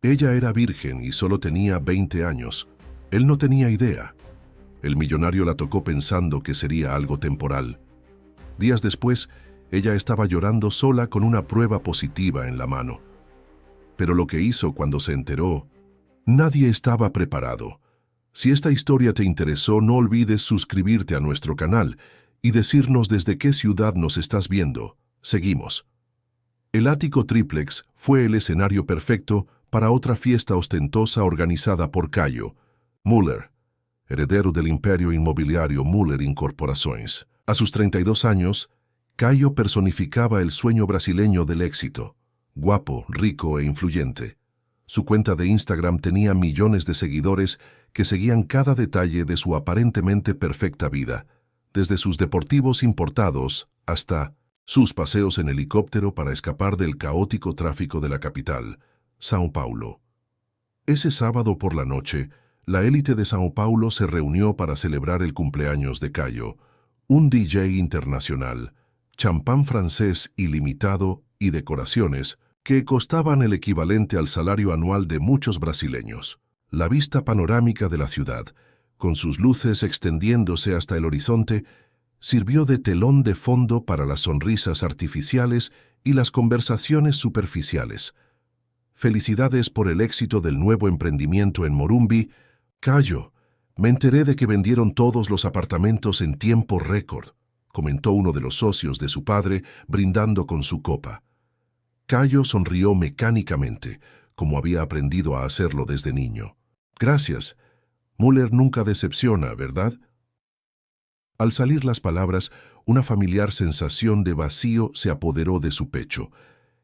Ella era virgen y solo tenía 20 años. Él no tenía idea. El millonario la tocó pensando que sería algo temporal. Días después, ella estaba llorando sola con una prueba positiva en la mano. Pero lo que hizo cuando se enteró, nadie estaba preparado. Si esta historia te interesó, no olvides suscribirte a nuestro canal y decirnos desde qué ciudad nos estás viendo. Seguimos. El ático triplex fue el escenario perfecto para otra fiesta ostentosa organizada por Caio Müller, heredero del imperio inmobiliario Müller Incorporações. A sus 32 años, Caio personificaba el sueño brasileño del éxito, guapo, rico e influyente. Su cuenta de Instagram tenía millones de seguidores que seguían cada detalle de su aparentemente perfecta vida, desde sus deportivos importados hasta sus paseos en helicóptero para escapar del caótico tráfico de la capital, São Paulo. Ese sábado por la noche, la élite de São Paulo se reunió para celebrar el cumpleaños de Caio, un DJ internacional, champán francés ilimitado y decoraciones que costaban el equivalente al salario anual de muchos brasileños. La vista panorámica de la ciudad, con sus luces extendiéndose hasta el horizonte, sirvió de telón de fondo para las sonrisas artificiales y las conversaciones superficiales. Felicidades por el éxito del nuevo emprendimiento en Morumbi. Caio, me enteré de que vendieron todos los apartamentos en tiempo récord, comentó uno de los socios de su padre, brindando con su copa. Caio sonrió mecánicamente, como había aprendido a hacerlo desde niño. Gracias. Müller nunca decepciona, ¿verdad? Al salir las palabras, una familiar sensación de vacío se apoderó de su pecho.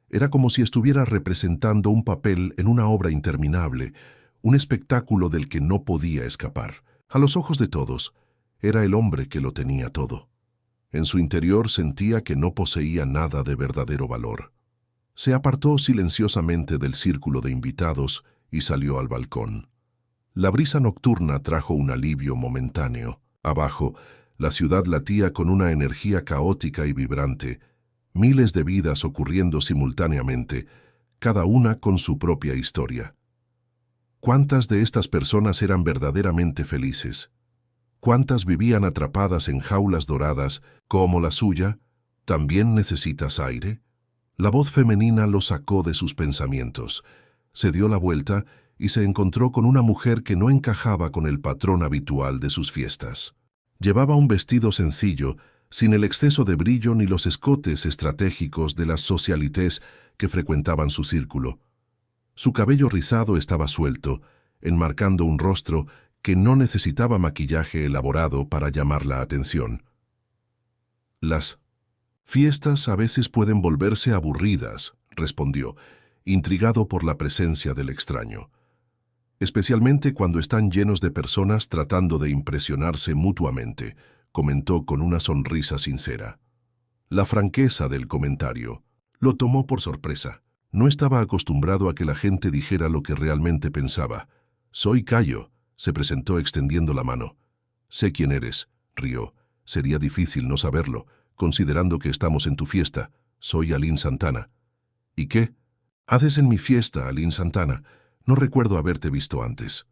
Era como si estuviera representando un papel en una obra interminable, un espectáculo del que no podía escapar. A los ojos de todos, era el hombre que lo tenía todo. En su interior sentía que no poseía nada de verdadero valor. Se apartó silenciosamente del círculo de invitados y salió al balcón. La brisa nocturna trajo un alivio momentáneo. Abajo, la ciudad latía con una energía caótica y vibrante, miles de vidas ocurriendo simultáneamente, cada una con su propia historia. ¿Cuántas de estas personas eran verdaderamente felices? ¿Cuántas vivían atrapadas en jaulas doradas, como la suya? ¿También necesitas aire? La voz femenina lo sacó de sus pensamientos. Se dio la vuelta y se encontró con una mujer que no encajaba con el patrón habitual de sus fiestas. Llevaba un vestido sencillo, sin el exceso de brillo ni los escotes estratégicos de las socialites que frecuentaban su círculo. Su cabello rizado estaba suelto, enmarcando un rostro que no necesitaba maquillaje elaborado para llamar la atención. Las fiestas a veces pueden volverse aburridas, respondió, intrigado por la presencia del extraño. Especialmente cuando están llenos de personas tratando de impresionarse mutuamente, comentó con una sonrisa sincera. La franqueza del comentario lo tomó por sorpresa. No estaba acostumbrado a que la gente dijera lo que realmente pensaba. Soy Caio, se presentó extendiendo la mano. Sé quién eres, rió. Sería difícil no saberlo, considerando que estamos en tu fiesta. Soy Aline Santana. ¿Y qué? Haces en mi fiesta, Aline Santana. No recuerdo haberte visto antes.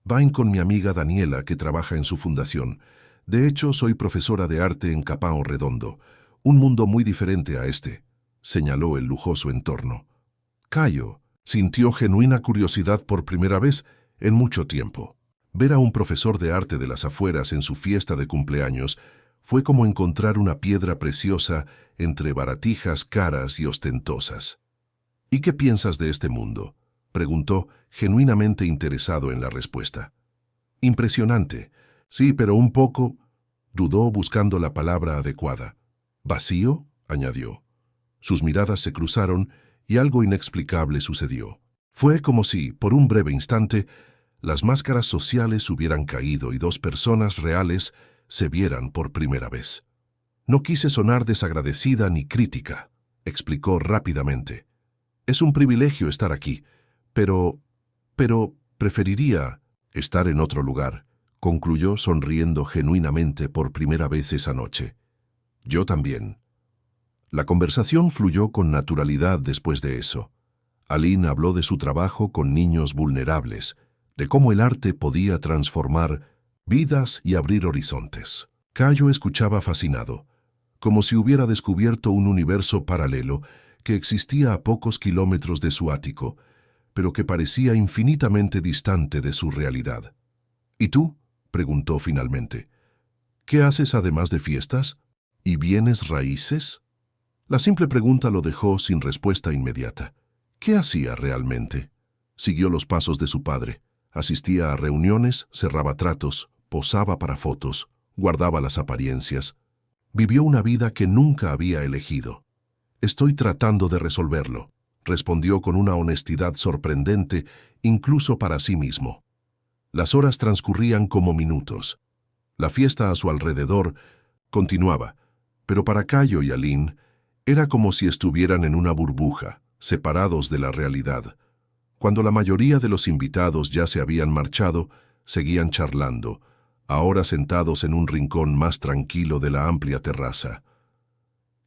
Vain con mi amiga Daniela, que trabaja en su fundación. De hecho, soy profesora de arte en Capão Redondo, un mundo muy diferente a este, señaló el lujoso entorno. Caio sintió genuina curiosidad por primera vez en mucho tiempo. Ver a un profesor de arte de las afueras en su fiesta de cumpleaños fue como encontrar una piedra preciosa entre baratijas caras y ostentosas. ¿Y qué piensas de este mundo?, preguntó, genuinamente interesado en la respuesta. Impresionante. Sí, pero un poco, dudó buscando la palabra adecuada. ¿Vacío?, añadió. Sus miradas se cruzaron y algo inexplicable sucedió. Fue como si, por un breve instante, las máscaras sociales hubieran caído y dos personas reales se vieran por primera vez. No quise sonar desagradecida ni crítica, explicó rápidamente. Es un privilegio estar aquí, pero preferiría estar en otro lugar, concluyó sonriendo genuinamente por primera vez esa noche. Yo también. La conversación fluyó con naturalidad después de eso. Aline habló de su trabajo con niños vulnerables, de cómo el arte podía transformar vidas y abrir horizontes. Cayo escuchaba fascinado, como si hubiera descubierto un universo paralelo que existía a pocos kilómetros de su ático, pero que parecía infinitamente distante de su realidad. ¿Y tú?, preguntó finalmente. ¿Qué haces además de fiestas? ¿Y bienes raíces? La simple pregunta lo dejó sin respuesta inmediata. ¿Qué hacía realmente? Siguió los pasos de su padre. Asistía a reuniones, cerraba tratos, posaba para fotos, guardaba las apariencias. Vivió una vida que nunca había elegido. Estoy tratando de resolverlo, respondió con una honestidad sorprendente, incluso para sí mismo. Las horas transcurrían como minutos. La fiesta a su alrededor continuaba, pero para Cayo y Aline era como si estuvieran en una burbuja, separados de la realidad. Cuando la mayoría de los invitados ya se habían marchado, seguían charlando, ahora sentados en un rincón más tranquilo de la amplia terraza.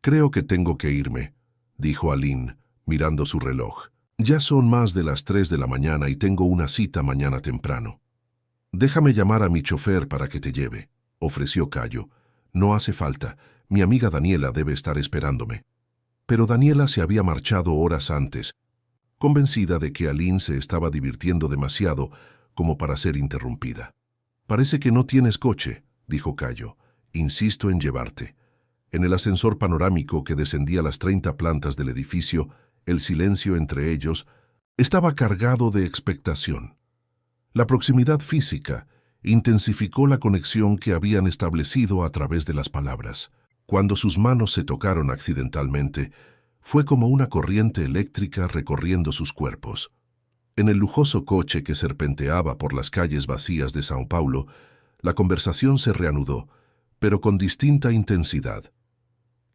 «Creo que tengo que irme», dijo Aline, mirando su reloj. «Ya son más de las 3 de la mañana y tengo una cita mañana temprano». «Déjame llamar a mi chofer para que te lleve», ofreció Cayo. «No hace falta, mi amiga Daniela debe estar esperándome». Pero Daniela se había marchado horas antes, convencida de que Aline se estaba divirtiendo demasiado como para ser interrumpida. «Parece que no tienes coche», dijo Cayo. «Insisto en llevarte». En el ascensor panorámico que descendía las 30 plantas del edificio, el silencio entre ellos estaba cargado de expectación. La proximidad física intensificó la conexión que habían establecido a través de las palabras. Cuando sus manos se tocaron accidentalmente, fue como una corriente eléctrica recorriendo sus cuerpos. En el lujoso coche que serpenteaba por las calles vacías de São Paulo, la conversación se reanudó, pero con distinta intensidad.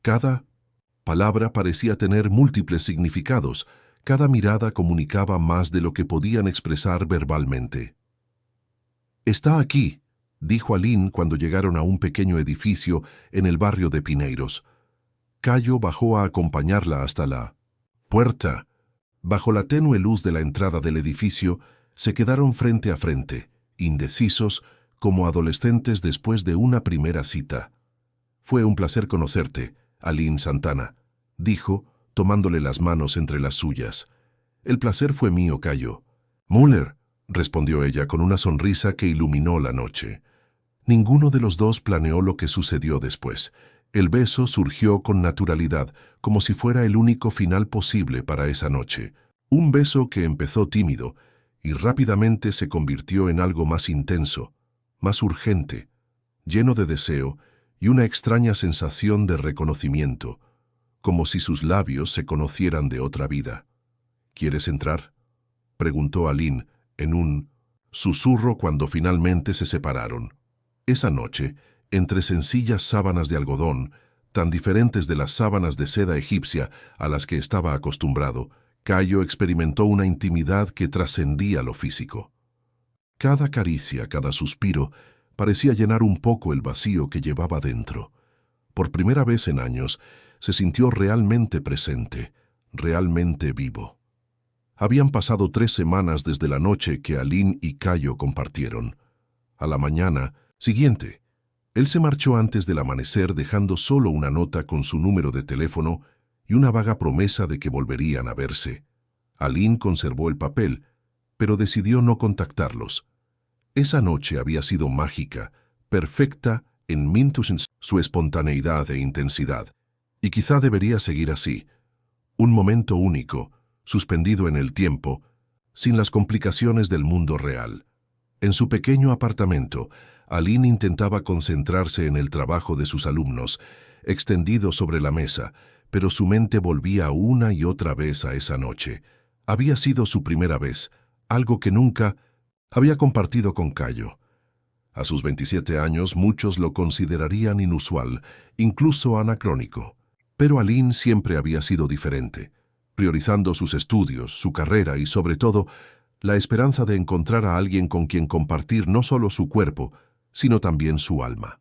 Cada palabra parecía tener múltiples significados, cada mirada comunicaba más de lo que podían expresar verbalmente. «Está aquí», dijo Aline cuando llegaron a un pequeño edificio en el barrio de Pinheiros. Cayo bajó a acompañarla hasta la puerta. Bajo la tenue luz de la entrada del edificio, se quedaron frente a frente, indecisos, como adolescentes después de una primera cita. «Fue un placer conocerte, Aline Santana», dijo, tomándole las manos entre las suyas. «El placer fue mío, Cayo». «Müller», respondió ella con una sonrisa que iluminó la noche. Ninguno de los dos planeó lo que sucedió después. El beso surgió con naturalidad, como si fuera el único final posible para esa noche. Un beso que empezó tímido y rápidamente se convirtió en algo más intenso, más urgente, lleno de deseo y una extraña sensación de reconocimiento, como si sus labios se conocieran de otra vida. «¿Quieres entrar?», preguntó Aline en un susurro cuando finalmente se separaron. Esa noche, entre sencillas sábanas de algodón, tan diferentes de las sábanas de seda egipcia a las que estaba acostumbrado, Cayo experimentó una intimidad que trascendía lo físico. Cada caricia, cada suspiro, parecía llenar un poco el vacío que llevaba dentro. Por primera vez en años, se sintió realmente presente, realmente vivo. Habían pasado 3 semanas desde la noche que Aline y Cayo compartieron. A la mañana siguiente, él se marchó antes del amanecer dejando solo una nota con su número de teléfono y una vaga promesa de que volverían a verse. Aline conservó el papel, pero decidió no contactarlos. Esa noche había sido mágica, perfecta en su espontaneidad e intensidad, y quizá debería seguir así. Un momento único, suspendido en el tiempo, sin las complicaciones del mundo real. En su pequeño apartamento, Aline intentaba concentrarse en el trabajo de sus alumnos, extendido sobre la mesa, pero su mente volvía una y otra vez a esa noche. Había sido su primera vez, algo que nunca había compartido con Cayo. A sus 27 años muchos lo considerarían inusual, incluso anacrónico. Pero Aline siempre había sido diferente, priorizando sus estudios, su carrera y, sobre todo, la esperanza de encontrar a alguien con quien compartir no solo su cuerpo, sino también su alma.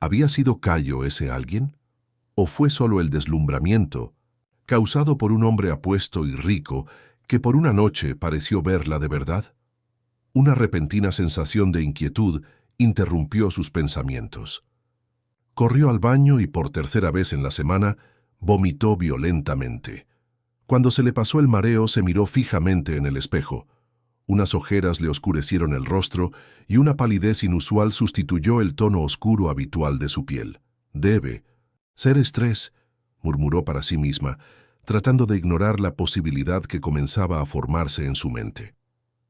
¿Había sido Cayo ese alguien? ¿O fue solo el deslumbramiento, causado por un hombre apuesto y rico, que por una noche pareció verla de verdad? Una repentina sensación de inquietud interrumpió sus pensamientos. Corrió al baño y por tercera vez en la semana vomitó violentamente. Cuando se le pasó el mareo, se miró fijamente en el espejo. Unas ojeras le oscurecieron el rostro y una palidez inusual sustituyó el tono oscuro habitual de su piel. Debe ser estrés, murmuró para sí misma, tratando de ignorar la posibilidad que comenzaba a formarse en su mente.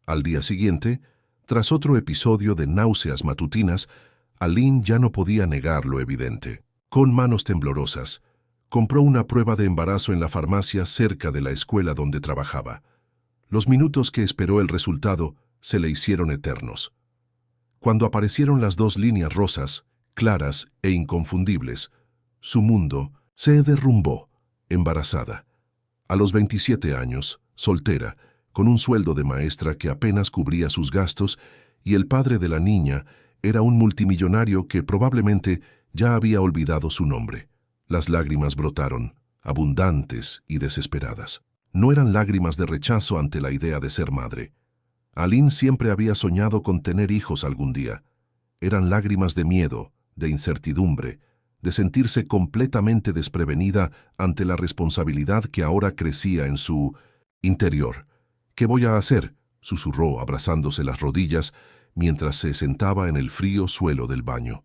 Al día siguiente, tras otro episodio de náuseas matutinas, Aline ya no podía negar lo evidente. Con manos temblorosas, compró una prueba de embarazo en la farmacia cerca de la escuela donde trabajaba. Los minutos que esperó el resultado se le hicieron eternos. Cuando aparecieron las 2 líneas rosas, claras e inconfundibles, su mundo se derrumbó, embarazada. A los 27 años, soltera, con un sueldo de maestra que apenas cubría sus gastos, y el padre de la niña era un multimillonario que probablemente ya había olvidado su nombre. Las lágrimas brotaron, abundantes y desesperadas. No eran lágrimas de rechazo ante la idea de ser madre. Aline siempre había soñado con tener hijos algún día. Eran lágrimas de miedo, de incertidumbre, de sentirse completamente desprevenida ante la responsabilidad que ahora crecía en su interior. «¿Qué voy a hacer?», susurró abrazándose las rodillas mientras se sentaba en el frío suelo del baño.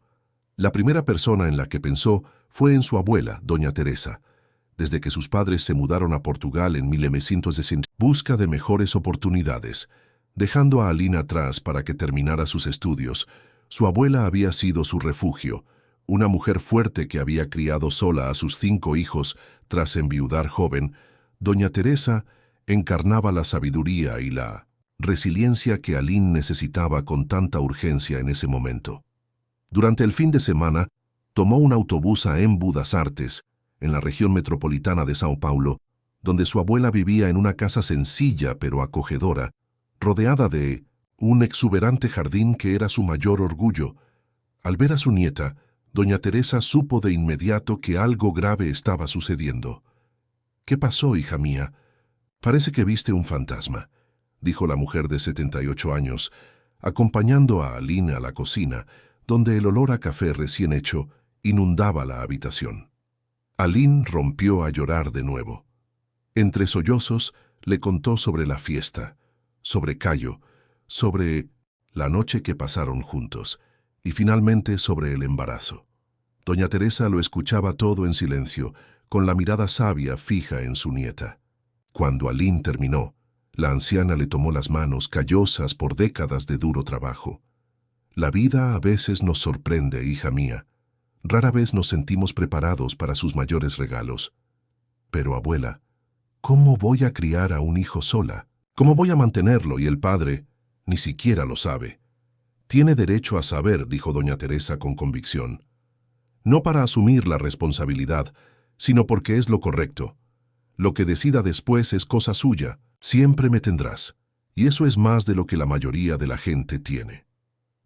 La primera persona en la que pensó fue en su abuela, doña Teresa. Desde que sus padres se mudaron a Portugal en 1960, busca de mejores oportunidades. Dejando a Aline atrás para que terminara sus estudios, su abuela había sido su refugio, una mujer fuerte que había criado sola a sus 5 hijos tras enviudar joven. Doña Teresa encarnaba la sabiduría y la resiliencia que Aline necesitaba con tanta urgencia en ese momento. Durante el fin de semana, tomó un autobús a Embu das Artes, en la región metropolitana de Sao Paulo, donde su abuela vivía en una casa sencilla pero acogedora, rodeada de un exuberante jardín que era su mayor orgullo. Al ver a su nieta, doña Teresa supo de inmediato que algo grave estaba sucediendo. «¿Qué pasó, hija mía? Parece que viste un fantasma», dijo la mujer de 78 años, acompañando a Aline a la cocina, donde el olor a café recién hecho inundaba la habitación. Aline rompió a llorar de nuevo. Entre sollozos le contó sobre la fiesta, sobre Cayo, sobre la noche que pasaron juntos y finalmente sobre el embarazo. Doña Teresa lo escuchaba todo en silencio, con la mirada sabia fija en su nieta. Cuando Aline terminó, la anciana le tomó las manos callosas por décadas de duro trabajo. «La vida a veces nos sorprende, hija mía. Rara vez nos sentimos preparados para sus mayores regalos. Pero, abuela, ¿cómo voy a criar a un hijo sola? ¿Cómo voy a mantenerlo? Y el padre ni siquiera lo sabe». «Tiene derecho a saber», dijo doña Teresa con convicción. «No para asumir la responsabilidad, sino porque es lo correcto. Lo que decida después es cosa suya. Siempre me tendrás. Y eso es más de lo que la mayoría de la gente tiene».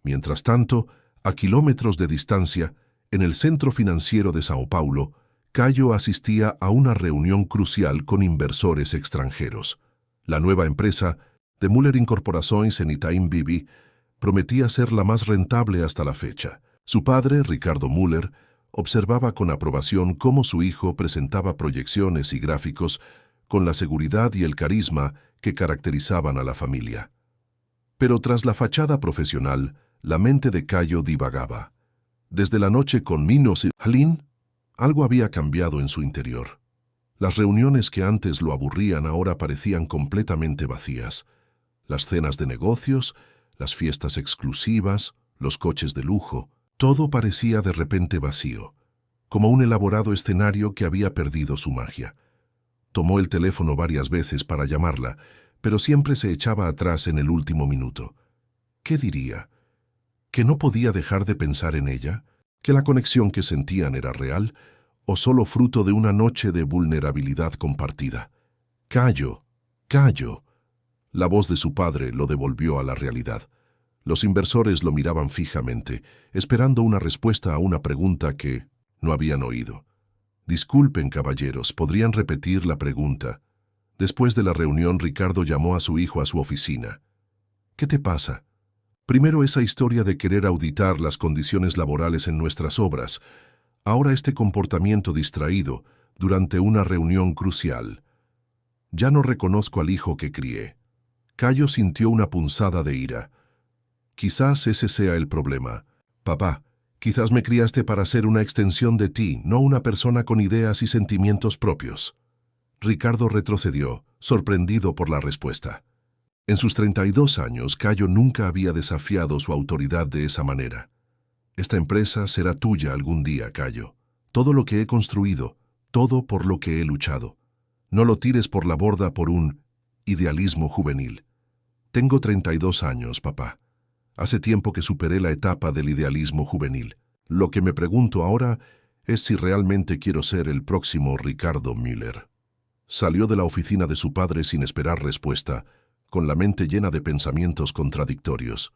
Mientras tanto, a kilómetros de distancia, en el centro financiero de Sao Paulo, Cayo asistía a una reunión crucial con inversores extranjeros. La nueva empresa, de Müller Incorporações en Itaim Bibi, prometía ser la más rentable hasta la fecha. Su padre, Ricardo Müller, observaba con aprobación cómo su hijo presentaba proyecciones y gráficos con la seguridad y el carisma que caracterizaban a la familia. Pero tras la fachada profesional, la mente de Cayo divagaba. Desde la noche con Minos y Aline, algo había cambiado en su interior. Las reuniones que antes lo aburrían ahora parecían completamente vacías. Las cenas de negocios, las fiestas exclusivas, los coches de lujo, todo parecía de repente vacío, como un elaborado escenario que había perdido su magia. Tomó el teléfono varias veces para llamarla, pero siempre se echaba atrás en el último minuto. ¿Qué diría? ¿Que no podía dejar de pensar en ella? ¿Que la conexión que sentían era real o solo fruto de una noche de vulnerabilidad compartida? «Cayo, Cayo». La voz de su padre lo devolvió a la realidad. Los inversores lo miraban fijamente, esperando una respuesta a una pregunta que no habían oído. «Disculpen, caballeros, ¿podrían repetir la pregunta?». Después de la reunión, Ricardo llamó a su hijo a su oficina. ¿Qué te pasa? Primero esa historia de querer auditar las condiciones laborales en nuestras obras. Ahora este comportamiento distraído durante una reunión crucial. Ya no reconozco al hijo que crié. Cayo sintió una punzada de ira. Quizás ese sea el problema. Papá, quizás me criaste para ser una extensión de ti, no una persona con ideas y sentimientos propios. Ricardo retrocedió, sorprendido por la respuesta. En sus 32 años, Cayo nunca había desafiado su autoridad de esa manera. Esta empresa será tuya algún día, Cayo. Todo lo que he construido, todo por lo que he luchado. No lo tires por la borda por un idealismo juvenil. Tengo 32 años, papá. Hace tiempo que superé la etapa del idealismo juvenil. Lo que me pregunto ahora es si realmente quiero ser el próximo Ricardo Müller. Salió de la oficina de su padre sin esperar respuesta, con la mente llena de pensamientos contradictorios.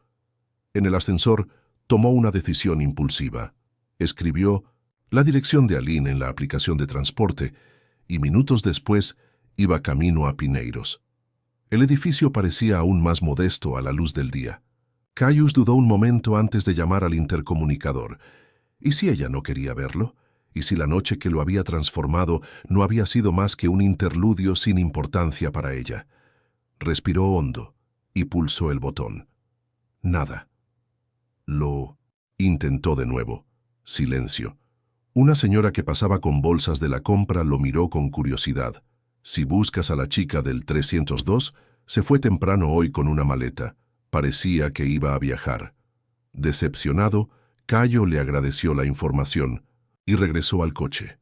En el ascensor, tomó una decisión impulsiva. Escribió la dirección de Aline en la aplicación de transporte y minutos después iba camino a Pineiros. El edificio parecía aún más modesto a la luz del día. Caius dudó un momento antes de llamar al intercomunicador. ¿Y si ella no quería verlo? ¿Y si la noche que lo había transformado no había sido más que un interludio sin importancia para ella? Respiró hondo y pulsó el botón. Nada. Lo intentó de nuevo. Silencio. Una señora que pasaba con bolsas de la compra lo miró con curiosidad. Si buscas a la chica del 302, se fue temprano hoy con una maleta. Parecía que iba a viajar. Decepcionado, Cayo le agradeció la información y regresó al coche.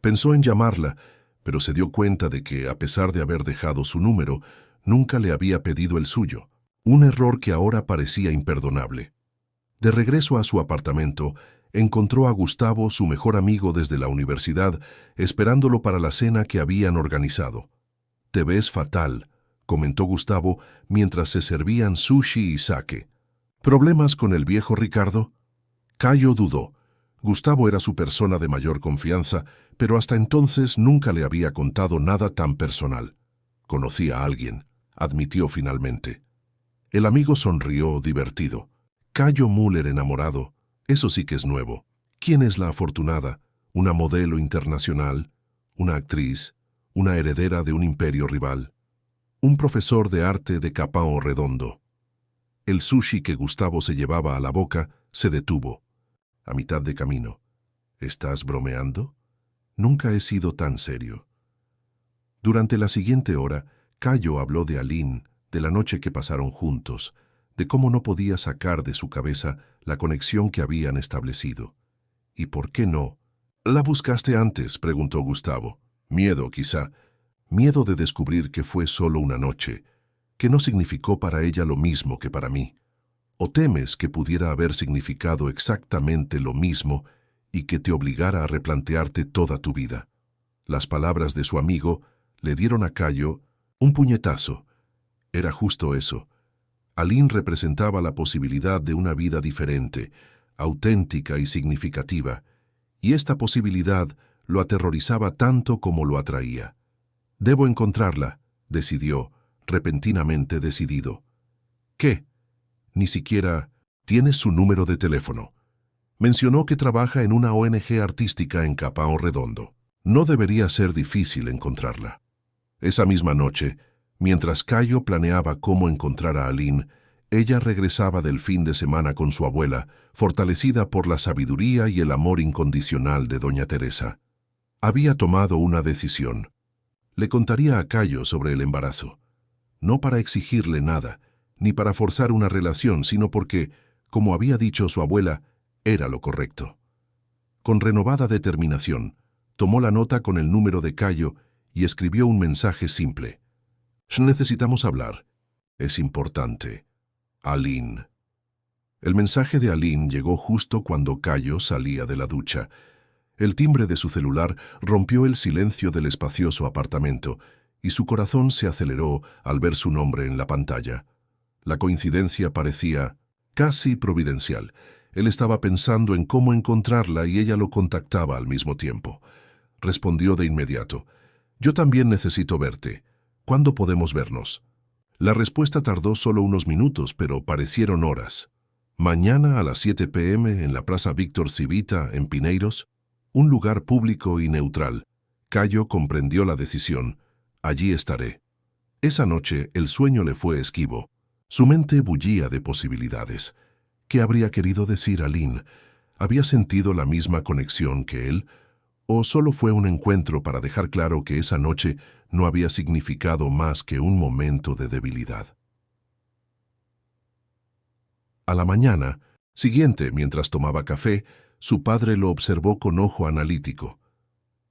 Pensó en llamarla, pero se dio cuenta de que, a pesar de haber dejado su número, nunca le había pedido el suyo, un error que ahora parecía imperdonable. De regreso a su apartamento, encontró a Gustavo, su mejor amigo desde la universidad, esperándolo para la cena que habían organizado. «Te ves fatal», comentó Gustavo mientras se servían sushi y sake. ¿Problemas con el viejo Ricardo? Cayo dudó. Gustavo era su persona de mayor confianza, pero hasta entonces nunca le había contado nada tan personal. Conocía a alguien, admitió finalmente. El amigo sonrió, divertido. Cayo Müller enamorado, eso sí que es nuevo. ¿Quién es la afortunada? ¿Una modelo internacional? ¿Una actriz? ¿Una heredera de un imperio rival? Un profesor de arte de Capão Redondo. El sushi que Gustavo se llevaba a la boca se detuvo, a mitad de camino. ¿Estás bromeando? Nunca he sido tan serio. Durante la siguiente hora, Cayo habló de Aline, de la noche que pasaron juntos, de cómo no podía sacar de su cabeza la conexión que habían establecido. ¿Y por qué no? ¿La buscaste antes?, preguntó Gustavo. Miedo, quizá. Miedo de descubrir que fue solo una noche, que no significó para ella lo mismo que para mí. ¿O temes que pudiera haber significado exactamente lo mismo y que te obligara a replantearte toda tu vida? Las palabras de su amigo le dieron a Cayo un puñetazo. Era justo eso. Aline representaba la posibilidad de una vida diferente, auténtica y significativa, y esta posibilidad lo aterrorizaba tanto como lo atraía. «Debo encontrarla», decidió, repentinamente decidido. «¿Qué?» Ni siquiera «¿Tienes su número de teléfono?» Mencionó que trabaja en una ONG artística en Capão Redondo. No debería ser difícil encontrarla. Esa misma noche, mientras Cayo planeaba cómo encontrar a Aline, ella regresaba del fin de semana con su abuela, fortalecida por la sabiduría y el amor incondicional de doña Teresa. Había tomado una decisión. Le contaría a Cayo sobre el embarazo. No para exigirle nada, ni para forzar una relación, sino porque, como había dicho su abuela, era lo correcto. Con renovada determinación, tomó la nota con el número de Cayo y escribió un mensaje simple. «Necesitamos hablar. Es importante. Aline». El mensaje de Aline llegó justo cuando Cayo salía de la ducha. El timbre de su celular rompió el silencio del espacioso apartamento y su corazón se aceleró al ver su nombre en la pantalla. La coincidencia parecía casi providencial. Él estaba pensando en cómo encontrarla y ella lo contactaba al mismo tiempo. Respondió de inmediato. «Yo también necesito verte. ¿Cuándo podemos vernos? La respuesta tardó solo unos minutos, pero parecieron horas. Mañana a las 7 p.m. en la Plaza Víctor Civita, en Pineiros, un lugar público y neutral. Cayo comprendió la decisión. Allí estaré. Esa noche el sueño le fue esquivo. Su mente bullía de posibilidades. ¿Qué habría querido decir Aline? ¿Había sentido la misma conexión que él? ¿O solo fue un encuentro para dejar claro que esa noche no había significado más que un momento de debilidad? A la mañana siguiente, mientras tomaba café, su padre lo observó con ojo analítico.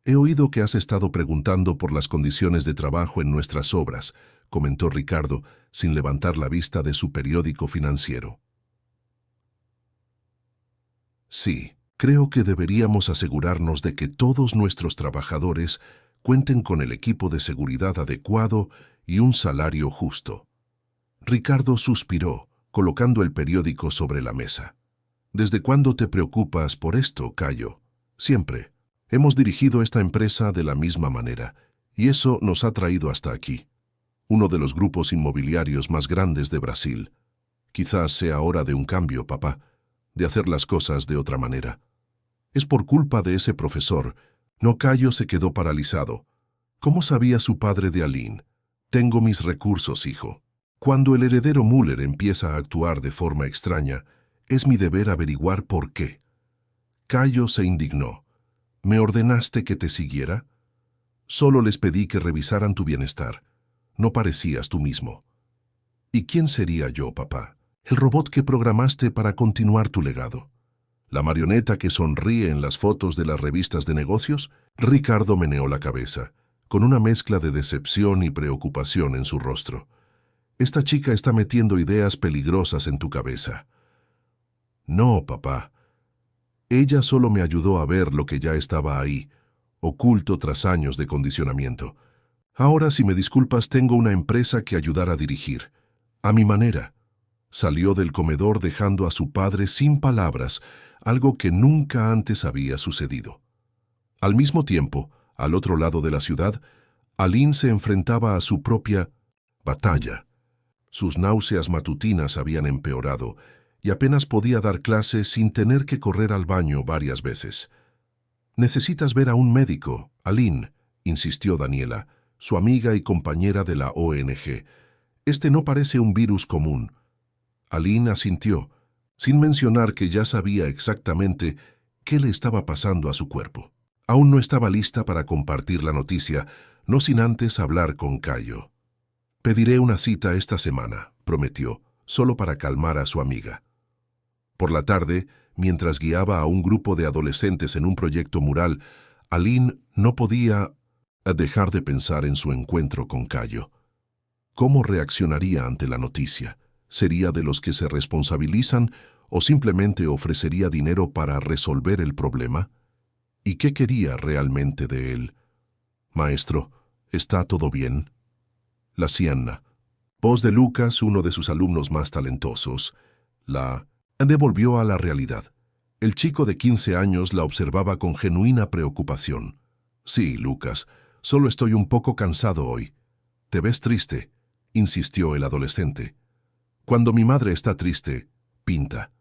«He oído que has estado preguntando por las condiciones de trabajo en nuestras obras», comentó Ricardo, sin levantar la vista de su periódico financiero. «Sí, creo que deberíamos asegurarnos de que todos nuestros trabajadores cuenten con el equipo de seguridad adecuado y un salario justo». Ricardo suspiró, colocando el periódico sobre la mesa. «¿Desde cuándo te preocupas por esto, Cayo?» «Siempre. Hemos dirigido esta empresa de la misma manera, y eso nos ha traído hasta aquí. Uno de los grupos inmobiliarios más grandes de Brasil. Quizás sea hora de un cambio, papá, de hacer las cosas de otra manera. Es por culpa de ese profesor». No, Cayo se quedó paralizado. ¿Cómo sabía su padre de Aline? «Tengo mis recursos, hijo. Cuando el heredero Müller empieza a actuar de forma extraña, es mi deber averiguar por qué». Cayo se indignó. «¿Me ordenaste que te siguiera? Solo les pedí que revisaran tu bienestar. No parecías tú mismo». «¿Y quién sería yo, papá? El robot que programaste para continuar tu legado. ¿La marioneta que sonríe en las fotos de las revistas de negocios?» Ricardo meneó la cabeza, con una mezcla de decepción y preocupación en su rostro. «Esta chica está metiendo ideas peligrosas en tu cabeza». «No, papá. Ella solo me ayudó a ver lo que ya estaba ahí, oculto tras años de condicionamiento. Ahora, si me disculpas, tengo una empresa que ayudar a dirigir. A mi manera». Salió del comedor dejando a su padre sin palabras, algo que nunca antes había sucedido. Al mismo tiempo, al otro lado de la ciudad, Aline se enfrentaba a su propia batalla. Sus náuseas matutinas habían empeorado y apenas podía dar clase sin tener que correr al baño varias veces. «Necesitas ver a un médico, Aline», insistió Daniela, su amiga y compañera de la ONG. «Este no parece un virus común». Aline asintió, sin mencionar que ya sabía exactamente qué le estaba pasando a su cuerpo. Aún no estaba lista para compartir la noticia, no sin antes hablar con Cayo. «Pediré una cita esta semana», prometió, solo para calmar a su amiga. Por la tarde, mientras guiaba a un grupo de adolescentes en un proyecto mural, Aline no podía dejar de pensar en su encuentro con Cayo. ¿Cómo reaccionaría ante la noticia? ¿Sería de los que se responsabilizan o simplemente ofrecería dinero para resolver el problema? ¿Y qué quería realmente de él? «Maestro, ¿está todo bien?» La Sienna, voz de Lucas, uno de sus alumnos más talentosos, la devolvió a la realidad. El chico de 15 años la observaba con genuina preocupación. «Sí, Lucas, solo estoy un poco cansado hoy». «¿Te ves triste?», insistió el adolescente. «Cuando mi madre está triste, pinta.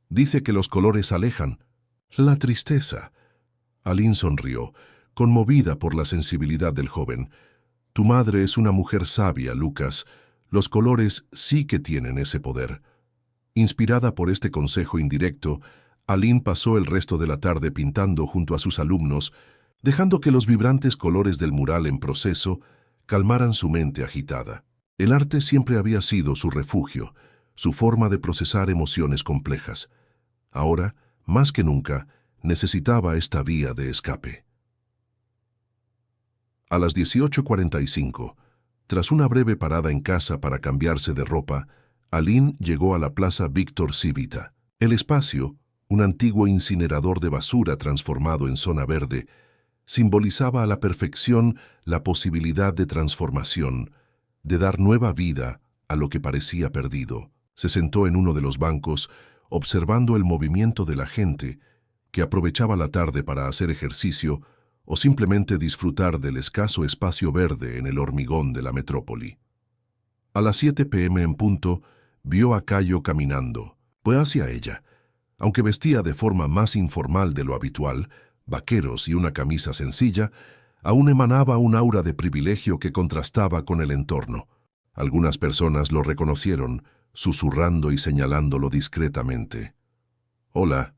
Dice que los colores alejan la tristeza». Aline sonrió, conmovida por la sensibilidad del joven. «Tu madre es una mujer sabia, Lucas. Los colores sí que tienen ese poder». Inspirada por este consejo indirecto, Aline pasó el resto de la tarde pintando junto a sus alumnos, dejando que los vibrantes colores del mural en proceso calmaran su mente agitada. El arte siempre había sido su refugio, su forma de procesar emociones complejas. Ahora, más que nunca, necesitaba esta vía de escape. A las 18:45, tras una breve parada en casa para cambiarse de ropa, Aline llegó a la Plaza Víctor Civita. El espacio, un antiguo incinerador de basura transformado en zona verde, simbolizaba a la perfección la posibilidad de transformación, de dar nueva vida a lo que parecía perdido. Se sentó en uno de los bancos, observando el movimiento de la gente, que aprovechaba la tarde para hacer ejercicio o simplemente disfrutar del escaso espacio verde en el hormigón de la metrópoli. A las 7 p.m. en punto, vio a Cayo caminando. Fue hacia ella. Aunque vestía de forma más informal de lo habitual, vaqueros y una camisa sencilla, aún emanaba un aura de privilegio que contrastaba con el entorno. Algunas personas lo reconocieron, susurrando y señalándolo discretamente. «Hola»,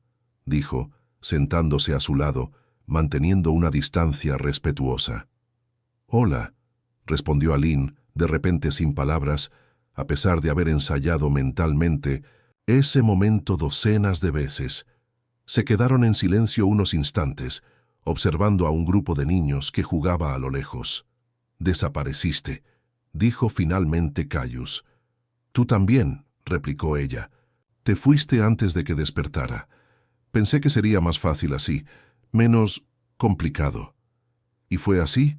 dijo, sentándose a su lado, manteniendo una distancia respetuosa. «Hola», respondió Aline, de repente sin palabras, a pesar de haber ensayado mentalmente ese momento docenas de veces. Se quedaron en silencio unos instantes, observando a un grupo de niños que jugaba a lo lejos. «Desapareciste», dijo finalmente Caius. «Tú también», replicó ella. «Te fuiste antes de que despertara. Pensé que sería más fácil así, menos complicado». ¿Y fue así?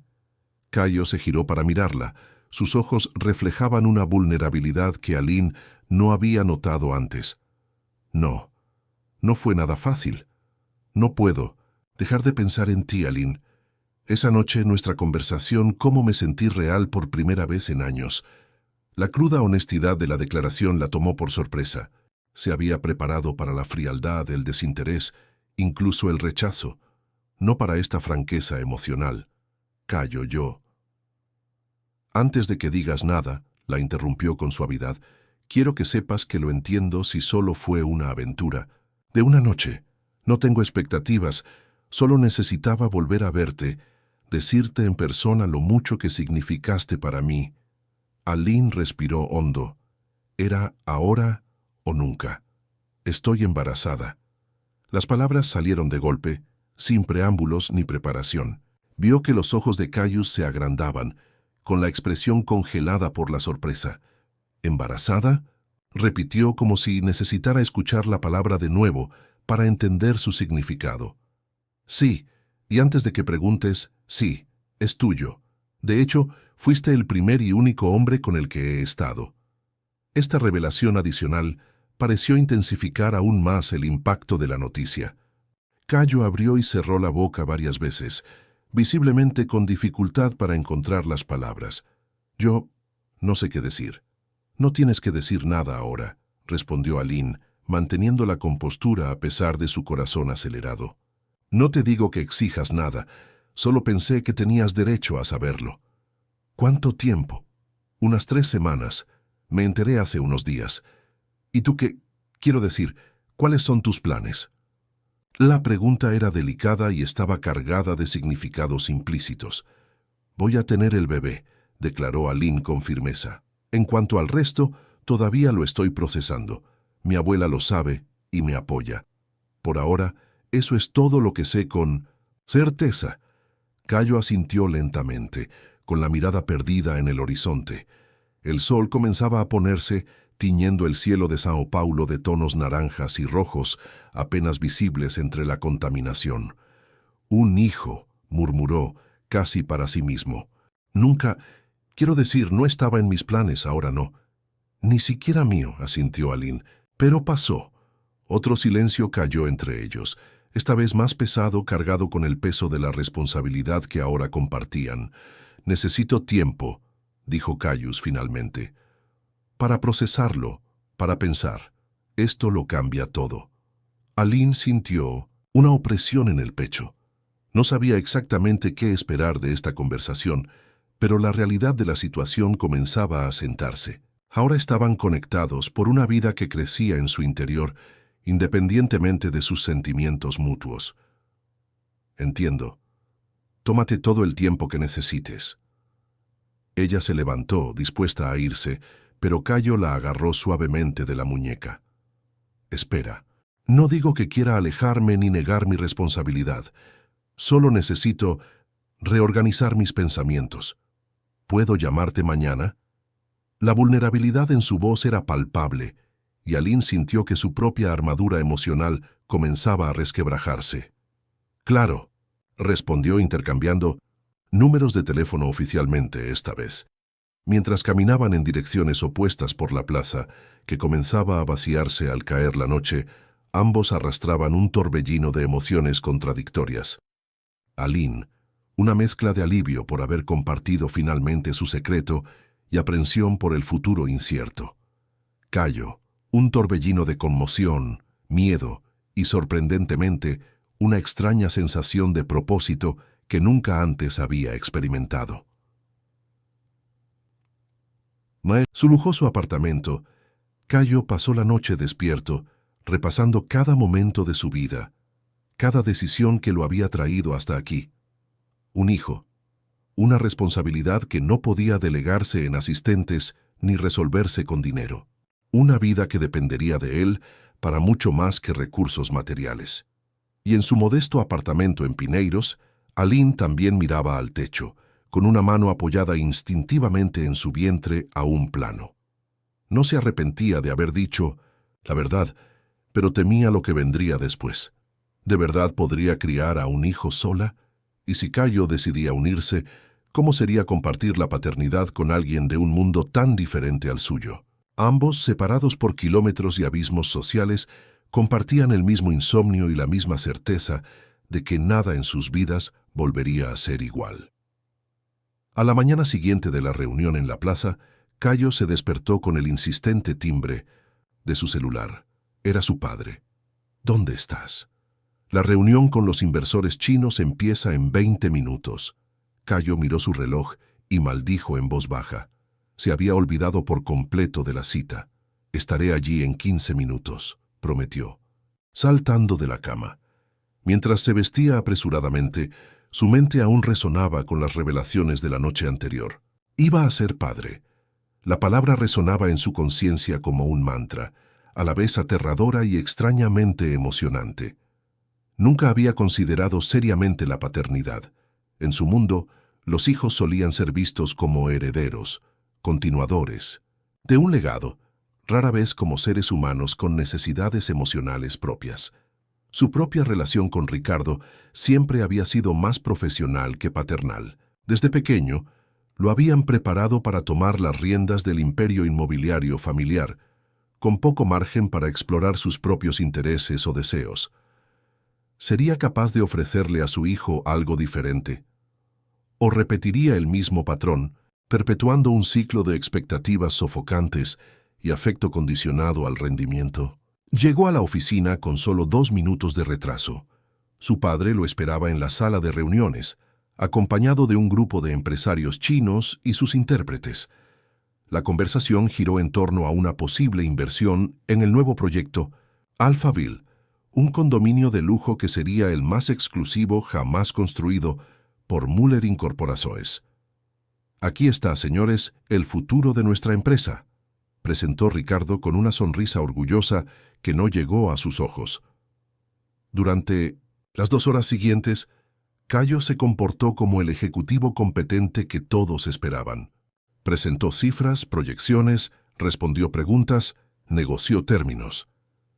Cayo se giró para mirarla. Sus ojos reflejaban una vulnerabilidad que Aline no había notado antes. «No, no fue nada fácil. No puedo dejar de pensar en ti, Aline. Esa noche, nuestra conversación, cómo me sentí real por primera vez en años». La cruda honestidad de la declaración la tomó por sorpresa. Se había preparado para la frialdad, el desinterés, incluso el rechazo. No para esta franqueza emocional. «Cayo, yo». «Antes de que digas nada», la interrumpió con suavidad, «quiero que sepas que lo entiendo si solo fue una aventura. De una noche. No tengo expectativas, solo necesitaba volver a verte, decirte en persona lo mucho que significaste para mí». Aline respiró hondo. Era ahora o nunca. «Estoy embarazada». Las palabras salieron de golpe, sin preámbulos ni preparación. Vio que los ojos de Caius se agrandaban, con la expresión congelada por la sorpresa. «¿Embarazada?», repitió como si necesitara escuchar la palabra de nuevo para entender su significado. «Sí, y antes de que preguntes, sí, es tuyo. De hecho, fuiste el primer y único hombre con el que he estado». Esta revelación adicional pareció intensificar aún más el impacto de la noticia. Cayo abrió y cerró la boca varias veces, visiblemente con dificultad para encontrar las palabras. «Yo no sé qué decir». «No tienes que decir nada ahora», respondió Aline, manteniendo la compostura a pesar de su corazón acelerado. «No te digo que exijas nada, solo pensé que tenías derecho a saberlo». «¿Cuánto tiempo?» «Unas 3 semanas. Me enteré hace unos días». «¿Y tú qué? Quiero decir, ¿cuáles son tus planes?» La pregunta era delicada y estaba cargada de significados implícitos. «Voy a tener el bebé», declaró Aline con firmeza. «En cuanto al resto, todavía lo estoy procesando. Mi abuela lo sabe y me apoya. Por ahora, eso es todo lo que sé con certeza». Cayo asintió lentamente, con la mirada perdida en el horizonte. El sol comenzaba a ponerse, tiñendo el cielo de Sao Paulo de tonos naranjas y rojos, apenas visibles entre la contaminación. «Un hijo», murmuró, casi para sí mismo. «Nunca, quiero decir, no estaba en mis planes, ahora no». «Ni siquiera mío», asintió Aline. «Pero pasó». Otro silencio cayó entre ellos, esta vez más pesado, cargado con el peso de la responsabilidad que ahora compartían. «Necesito tiempo», dijo Caius finalmente. «Para procesarlo, para pensar. Esto lo cambia todo». Aline sintió una opresión en el pecho. No sabía exactamente qué esperar de esta conversación, pero la realidad de la situación comenzaba a sentarse. Ahora estaban conectados por una vida que crecía en su interior, independientemente de sus sentimientos mutuos. «Entiendo. Tómate todo el tiempo que necesites». Ella se levantó, dispuesta a irse, pero Cayo la agarró suavemente de la muñeca. «Espera. No digo que quiera alejarme ni negar mi responsabilidad. Solo necesito reorganizar mis pensamientos. ¿Puedo llamarte mañana?» La vulnerabilidad en su voz era palpable, y Aline sintió que su propia armadura emocional comenzaba a resquebrajarse. «Claro», respondió intercambiando números de teléfono oficialmente esta vez. Mientras caminaban en direcciones opuestas por la plaza, que comenzaba a vaciarse al caer la noche, ambos arrastraban un torbellino de emociones contradictorias. Aline, una mezcla de alivio por haber compartido finalmente su secreto y aprensión por el futuro incierto. Cayo, un torbellino de conmoción, miedo y, sorprendentemente, una extraña sensación de propósito que nunca antes había experimentado. En su lujoso apartamento, Cayo pasó la noche despierto, repasando cada momento de su vida, cada decisión que lo había traído hasta aquí. Un hijo, una responsabilidad que no podía delegarse en asistentes ni resolverse con dinero. Una vida que dependería de él para mucho más que recursos materiales. Y en su modesto apartamento en Pineiros, Aline también miraba al techo, con una mano apoyada instintivamente en su vientre a un plano. No se arrepentía de haber dicho la verdad, pero temía lo que vendría después. ¿De verdad podría criar a un hijo sola? Y si Cayo decidía unirse, ¿cómo sería compartir la paternidad con alguien de un mundo tan diferente al suyo? Ambos, separados por kilómetros y abismos sociales, compartían el mismo insomnio y la misma certeza de que nada en sus vidas volvería a ser igual. A la mañana siguiente de la reunión en la plaza, Cayo se despertó con el insistente timbre de su celular. Era su padre. ¿Dónde estás? La reunión con los inversores chinos empieza en 20 minutos. Cayo miró su reloj y maldijo en voz baja. Se había olvidado por completo de la cita. Estaré allí en 15 minutos, prometió, saltando de la cama. Mientras se vestía apresuradamente, su mente aún resonaba con las revelaciones de la noche anterior. Iba a ser padre. La palabra resonaba en su conciencia como un mantra, a la vez aterradora y extrañamente emocionante. Nunca había considerado seriamente la paternidad. En su mundo, los hijos solían ser vistos como herederos, continuadores, de un legado, rara vez como seres humanos con necesidades emocionales propias. Su propia relación con Ricardo siempre había sido más profesional que paternal. Desde pequeño, lo habían preparado para tomar las riendas del imperio inmobiliario familiar, con poco margen para explorar sus propios intereses o deseos. ¿Sería capaz de ofrecerle a su hijo algo diferente? ¿O repetiría el mismo patrón, perpetuando un ciclo de expectativas sofocantes y afecto condicionado al rendimiento? Llegó a la oficina con solo 2 minutos de retraso. Su padre lo esperaba en la sala de reuniones, acompañado de un grupo de empresarios chinos y sus intérpretes. La conversación giró en torno a una posible inversión en el nuevo proyecto Alphaville, un condominio de lujo que sería el más exclusivo jamás construido por Muller Incorporaciones. Aquí está, señores, el futuro de nuestra empresa, presentó Ricardo con una sonrisa orgullosa que no llegó a sus ojos. Durante las 2 horas siguientes, Cayo se comportó como el ejecutivo competente que todos esperaban. Presentó cifras, proyecciones, respondió preguntas, negoció términos.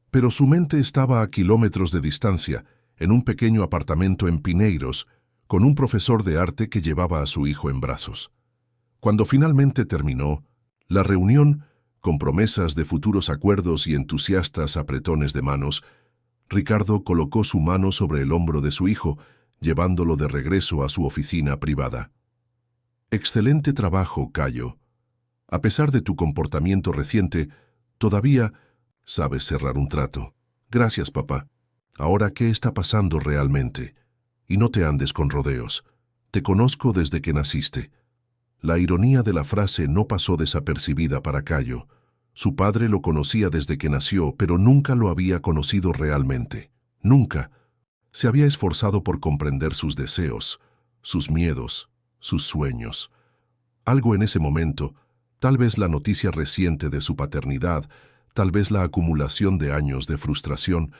Pero su mente estaba a kilómetros de distancia, en un pequeño apartamento en Pineiros, con un profesor de arte que llevaba a su hijo en brazos. Cuando finalmente terminó, la reunión, con promesas de futuros acuerdos y entusiastas apretones de manos, Ricardo colocó su mano sobre el hombro de su hijo, llevándolo de regreso a su oficina privada. Excelente trabajo, Cayo. A pesar de tu comportamiento reciente, todavía sabes cerrar un trato. Gracias, papá. Ahora, ¿qué está pasando realmente? Y no te andes con rodeos. Te conozco desde que naciste. La ironía de la frase no pasó desapercibida para Cayo. Su padre lo conocía desde que nació, pero nunca lo había conocido realmente. Nunca. Se había esforzado por comprender sus deseos, sus miedos, sus sueños. Algo en ese momento, tal vez la noticia reciente de su paternidad, tal vez la acumulación de años de frustración,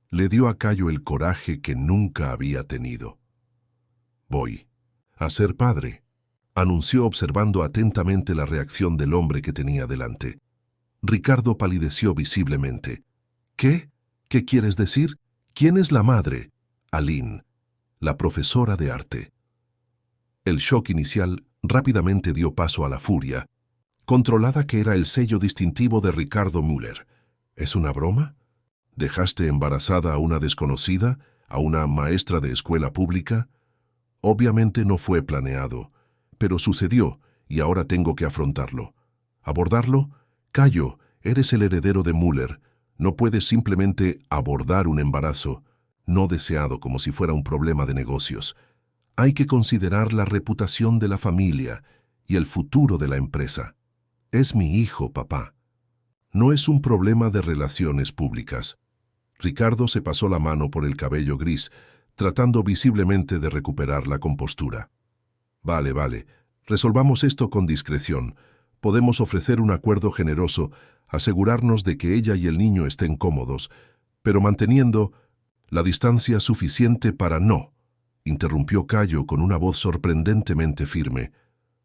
le dio a Cayo el coraje que nunca había tenido. «Voy a ser padre», anunció observando atentamente la reacción del hombre que tenía delante. Ricardo palideció visiblemente. «¿Qué? ¿Qué quieres decir? ¿Quién es la madre?» «Aline, la profesora de arte». El shock inicial rápidamente dio paso a la furia, controlada que era el sello distintivo de Ricardo Müller. ¿Es una broma? ¿Dejaste embarazada a una desconocida, a una maestra de escuela pública? Obviamente no fue planeado, pero sucedió y ahora tengo que afrontarlo. ¿Abordarlo? Cayo, eres el heredero de Müller. No puedes simplemente abordar un embarazo no deseado como si fuera un problema de negocios. Hay que considerar la reputación de la familia y el futuro de la empresa. Es mi hijo, papá. No es un problema de relaciones públicas. Ricardo se pasó la mano por el cabello gris, tratando visiblemente de recuperar la compostura. Vale. Resolvamos esto con discreción. Podemos ofrecer un acuerdo generoso, asegurarnos de que ella y el niño estén cómodos, pero manteniendo la distancia suficiente para no, interrumpió Cayo con una voz sorprendentemente firme.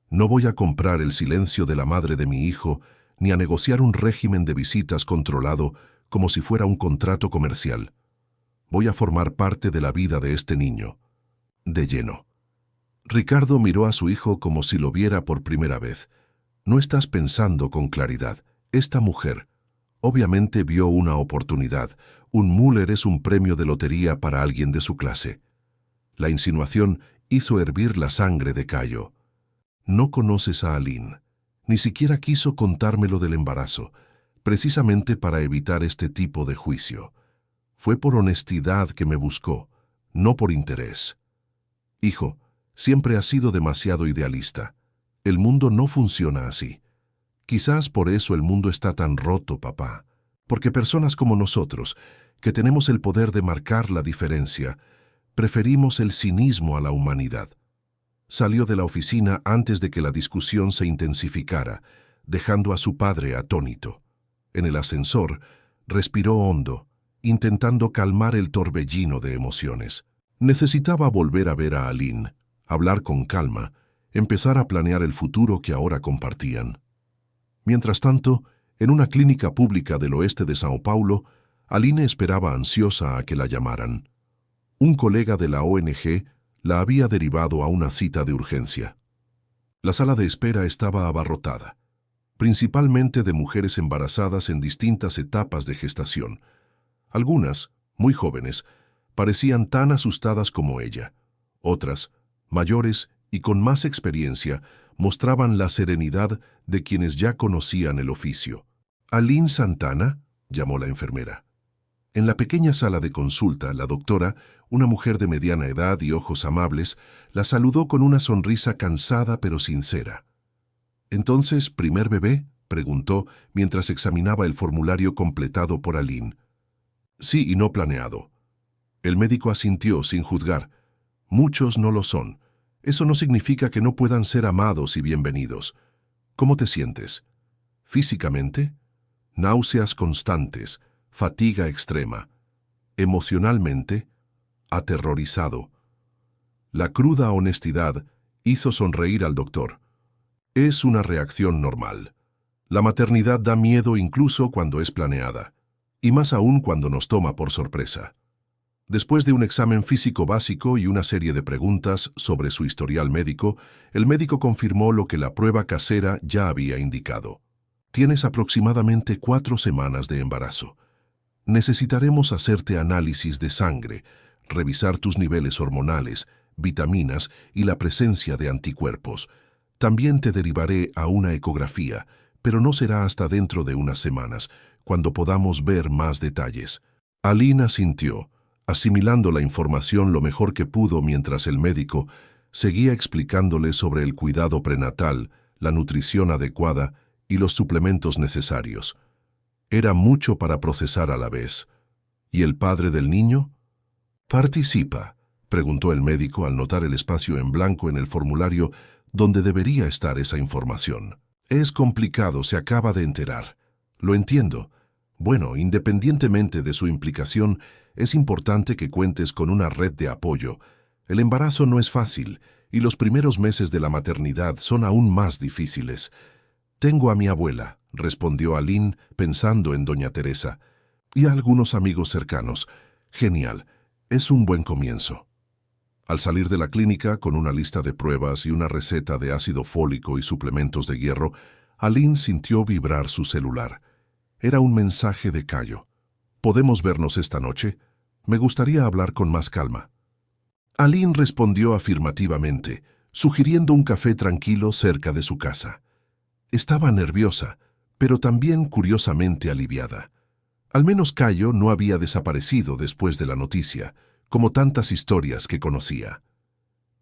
No voy a comprar el silencio de la madre de mi hijo, ni a negociar un régimen de visitas controlado como si fuera un contrato comercial. Voy a formar parte de la vida de este niño, de lleno. Ricardo miró a su hijo como si lo viera por primera vez. No estás pensando con claridad. Esta mujer obviamente vio una oportunidad. Un Müller es un premio de lotería para alguien de su clase. La insinuación hizo hervir la sangre de Cayo. No conoces a Aline. Ni siquiera quiso contármelo del embarazo, precisamente para evitar este tipo de juicio. Fue por honestidad que me buscó, no por interés. Hijo, siempre has sido demasiado idealista. El mundo no funciona así. Quizás por eso el mundo está tan roto, papá. Porque personas como nosotros, que tenemos el poder de marcar la diferencia, preferimos el cinismo a la humanidad. Salió de la oficina antes de que la discusión se intensificara, dejando a su padre atónito. En el ascensor, respiró hondo, intentando calmar el torbellino de emociones. Necesitaba volver a ver a Aline, hablar con calma, empezar a planear el futuro que ahora compartían. Mientras tanto, en una clínica pública del oeste de Sao Paulo, Aline esperaba ansiosa a que la llamaran. Un colega de la ONG la había derivado a una cita de urgencia. La sala de espera estaba abarrotada, principalmente de mujeres embarazadas en distintas etapas de gestación. Algunas, muy jóvenes, parecían tan asustadas como ella. Otras, mayores y con más experiencia, mostraban la serenidad de quienes ya conocían el oficio. «¿Aline Santana?», llamó la enfermera. En la pequeña sala de consulta, la doctora, una mujer de mediana edad y ojos amables, la saludó con una sonrisa cansada pero sincera. «¿Entonces, primer bebé?», preguntó mientras examinaba el formulario completado por Aline. «Sí, y no planeado». El médico asintió sin juzgar. «Muchos no lo son. Eso no significa que no puedan ser amados y bienvenidos. ¿Cómo te sientes? ¿Físicamente? Náuseas constantes, fatiga extrema. Emocionalmente, aterrorizado». La cruda honestidad hizo sonreír al doctor. Es una reacción normal. La maternidad da miedo incluso cuando es planeada, y más aún cuando nos toma por sorpresa. Después de un examen físico básico y una serie de preguntas sobre su historial médico, el médico confirmó lo que la prueba casera ya había indicado. Tienes aproximadamente 4 semanas de embarazo. Necesitaremos hacerte análisis de sangre, revisar tus niveles hormonales, vitaminas y la presencia de anticuerpos. También te derivaré a una ecografía, pero no será hasta dentro de unas semanas, cuando podamos ver más detalles. Aline asintió, asimilando la información lo mejor que pudo mientras el médico seguía explicándole sobre el cuidado prenatal, la nutrición adecuada y los suplementos necesarios. Era mucho para procesar a la vez. ¿Y el padre del niño? «¿Participa?», preguntó el médico al notar el espacio en blanco en el formulario donde debería estar esa información. «Es complicado, se acaba de enterar. Lo entiendo. Bueno, independientemente de su implicación, es importante que cuentes con una red de apoyo. El embarazo no es fácil y los primeros meses de la maternidad son aún más difíciles. Tengo a mi abuela», respondió Aline pensando en doña Teresa, «y a algunos amigos cercanos. Genial, es un buen comienzo». Al salir de la clínica con una lista de pruebas y una receta de ácido fólico y suplementos de hierro, Aline sintió vibrar su celular. Era un mensaje de Cayo. «¿Podemos vernos esta noche? Me gustaría hablar con más calma». Aline respondió afirmativamente, sugiriendo un café tranquilo cerca de su casa. Estaba nerviosa, pero también curiosamente aliviada. Al menos Cayo no había desaparecido después de la noticia, como tantas historias que conocía.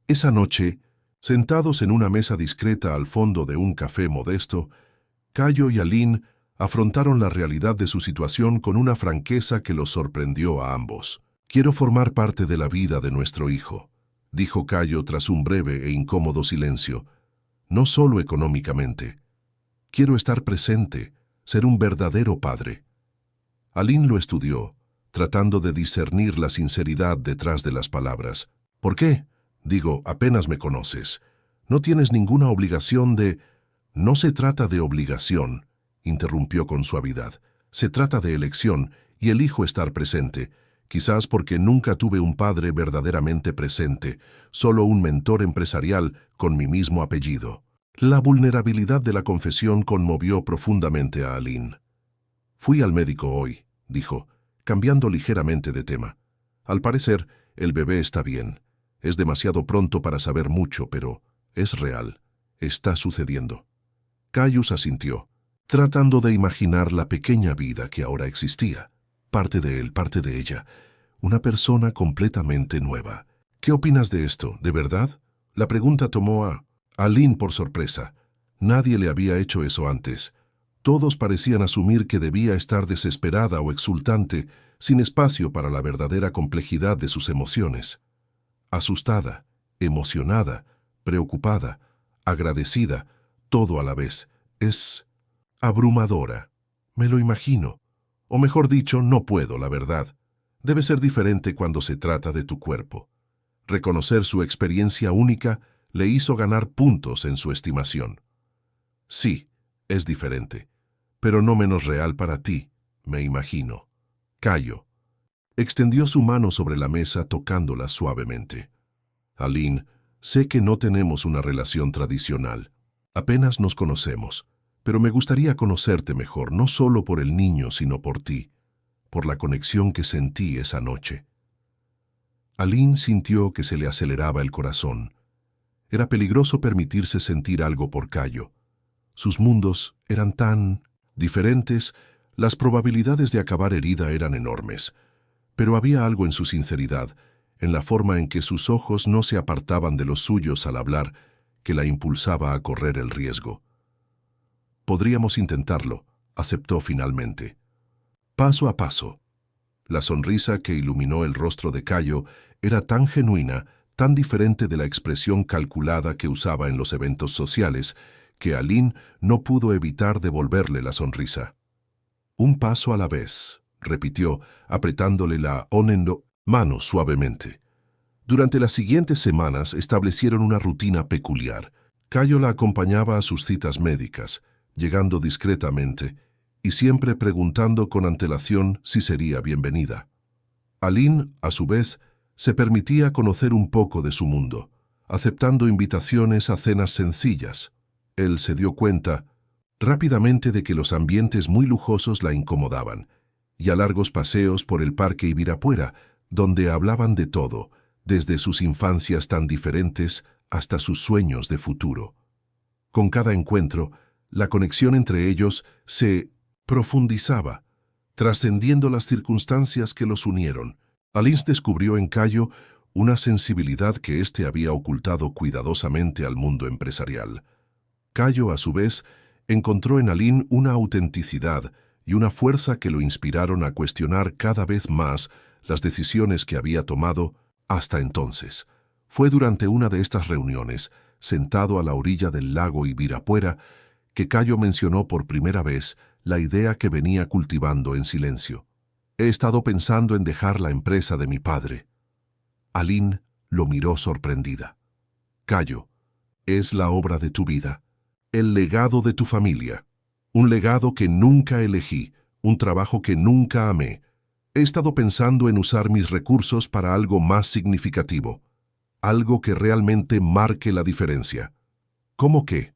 Esa noche, sentados en una mesa discreta al fondo de un café modesto, Cayo y Aline afrontaron la realidad de su situación con una franqueza que los sorprendió a ambos. «Quiero formar parte de la vida de nuestro hijo», dijo Cayo tras un breve e incómodo silencio. «No solo económicamente. Quiero estar presente, ser un verdadero padre». Aline lo estudió, tratando de discernir la sinceridad detrás de las palabras. «¿Por qué? Digo, apenas me conoces. No tienes ninguna obligación de...» «No se trata de obligación», interrumpió con suavidad. «Se trata de elección y elijo estar presente. Quizás porque nunca tuve un padre verdaderamente presente, solo un mentor empresarial con mi mismo apellido». La vulnerabilidad de la confesión conmovió profundamente a Aline. «Fui al médico hoy», dijo, cambiando ligeramente de tema. «Al parecer, el bebé está bien. Es demasiado pronto para saber mucho, pero es real. Está sucediendo». Caius asintió, tratando de imaginar la pequeña vida que ahora existía. Parte de él, parte de ella. Una persona completamente nueva. «¿Qué opinas de esto, de verdad?». La pregunta tomó a Aline por sorpresa. Nadie le había hecho eso antes. Todos parecían asumir que debía estar desesperada o exultante, sin espacio para la verdadera complejidad de sus emociones. Asustada, emocionada, preocupada, agradecida, todo a la vez. Es abrumadora. Me lo imagino. O mejor dicho, no puedo, la verdad. Debe ser diferente cuando se trata de tu cuerpo. Reconocer su experiencia única le hizo ganar puntos en su estimación. «Sí, es diferente, pero no menos real para ti, me imagino». Cayo extendió su mano sobre la mesa tocándola suavemente. «Aline, sé que no tenemos una relación tradicional. Apenas nos conocemos, pero me gustaría conocerte mejor, no solo por el niño, sino por ti, por la conexión que sentí esa noche». Aline sintió que se le aceleraba el corazón. Era peligroso permitirse sentir algo por Cayo. Sus mundos eran tan diferentes, las probabilidades de acabar herida eran enormes. Pero había algo en su sinceridad, en la forma en que sus ojos no se apartaban de los suyos al hablar, que la impulsaba a correr el riesgo. «Podríamos intentarlo», aceptó finalmente. Paso a paso. La sonrisa que iluminó el rostro de Cayo era tan genuina, tan diferente de la expresión calculada que usaba en los eventos sociales, que Aline no pudo evitar devolverle la sonrisa. «Un paso a la vez», repitió, apretándole la mano suavemente. Durante las siguientes semanas establecieron una rutina peculiar. Cayo la acompañaba a sus citas médicas, llegando discretamente, y siempre preguntando con antelación si sería bienvenida. Aline, a su vez, se permitía conocer un poco de su mundo, aceptando invitaciones a cenas sencillas. Él se dio cuenta rápidamente de que los ambientes muy lujosos la incomodaban, y a largos paseos por el parque Ibirapuera, donde hablaban de todo, desde sus infancias tan diferentes hasta sus sueños de futuro. Con cada encuentro, la conexión entre ellos se profundizaba, trascendiendo las circunstancias que los unieron. Aline descubrió en Cayo una sensibilidad que éste había ocultado cuidadosamente al mundo empresarial. Cayo, a su vez, encontró en Aline una autenticidad y una fuerza que lo inspiraron a cuestionar cada vez más las decisiones que había tomado hasta entonces. Fue durante una de estas reuniones, sentado a la orilla del lago Ibirapuera, que Cayo mencionó por primera vez la idea que venía cultivando en silencio. «He estado pensando en dejar la empresa de mi padre». Aline lo miró sorprendida. «Cayo, es la obra de tu vida, el legado de tu familia, un legado que nunca elegí, un trabajo que nunca amé. He estado pensando en usar mis recursos para algo más significativo, algo que realmente marque la diferencia». «¿Cómo qué?».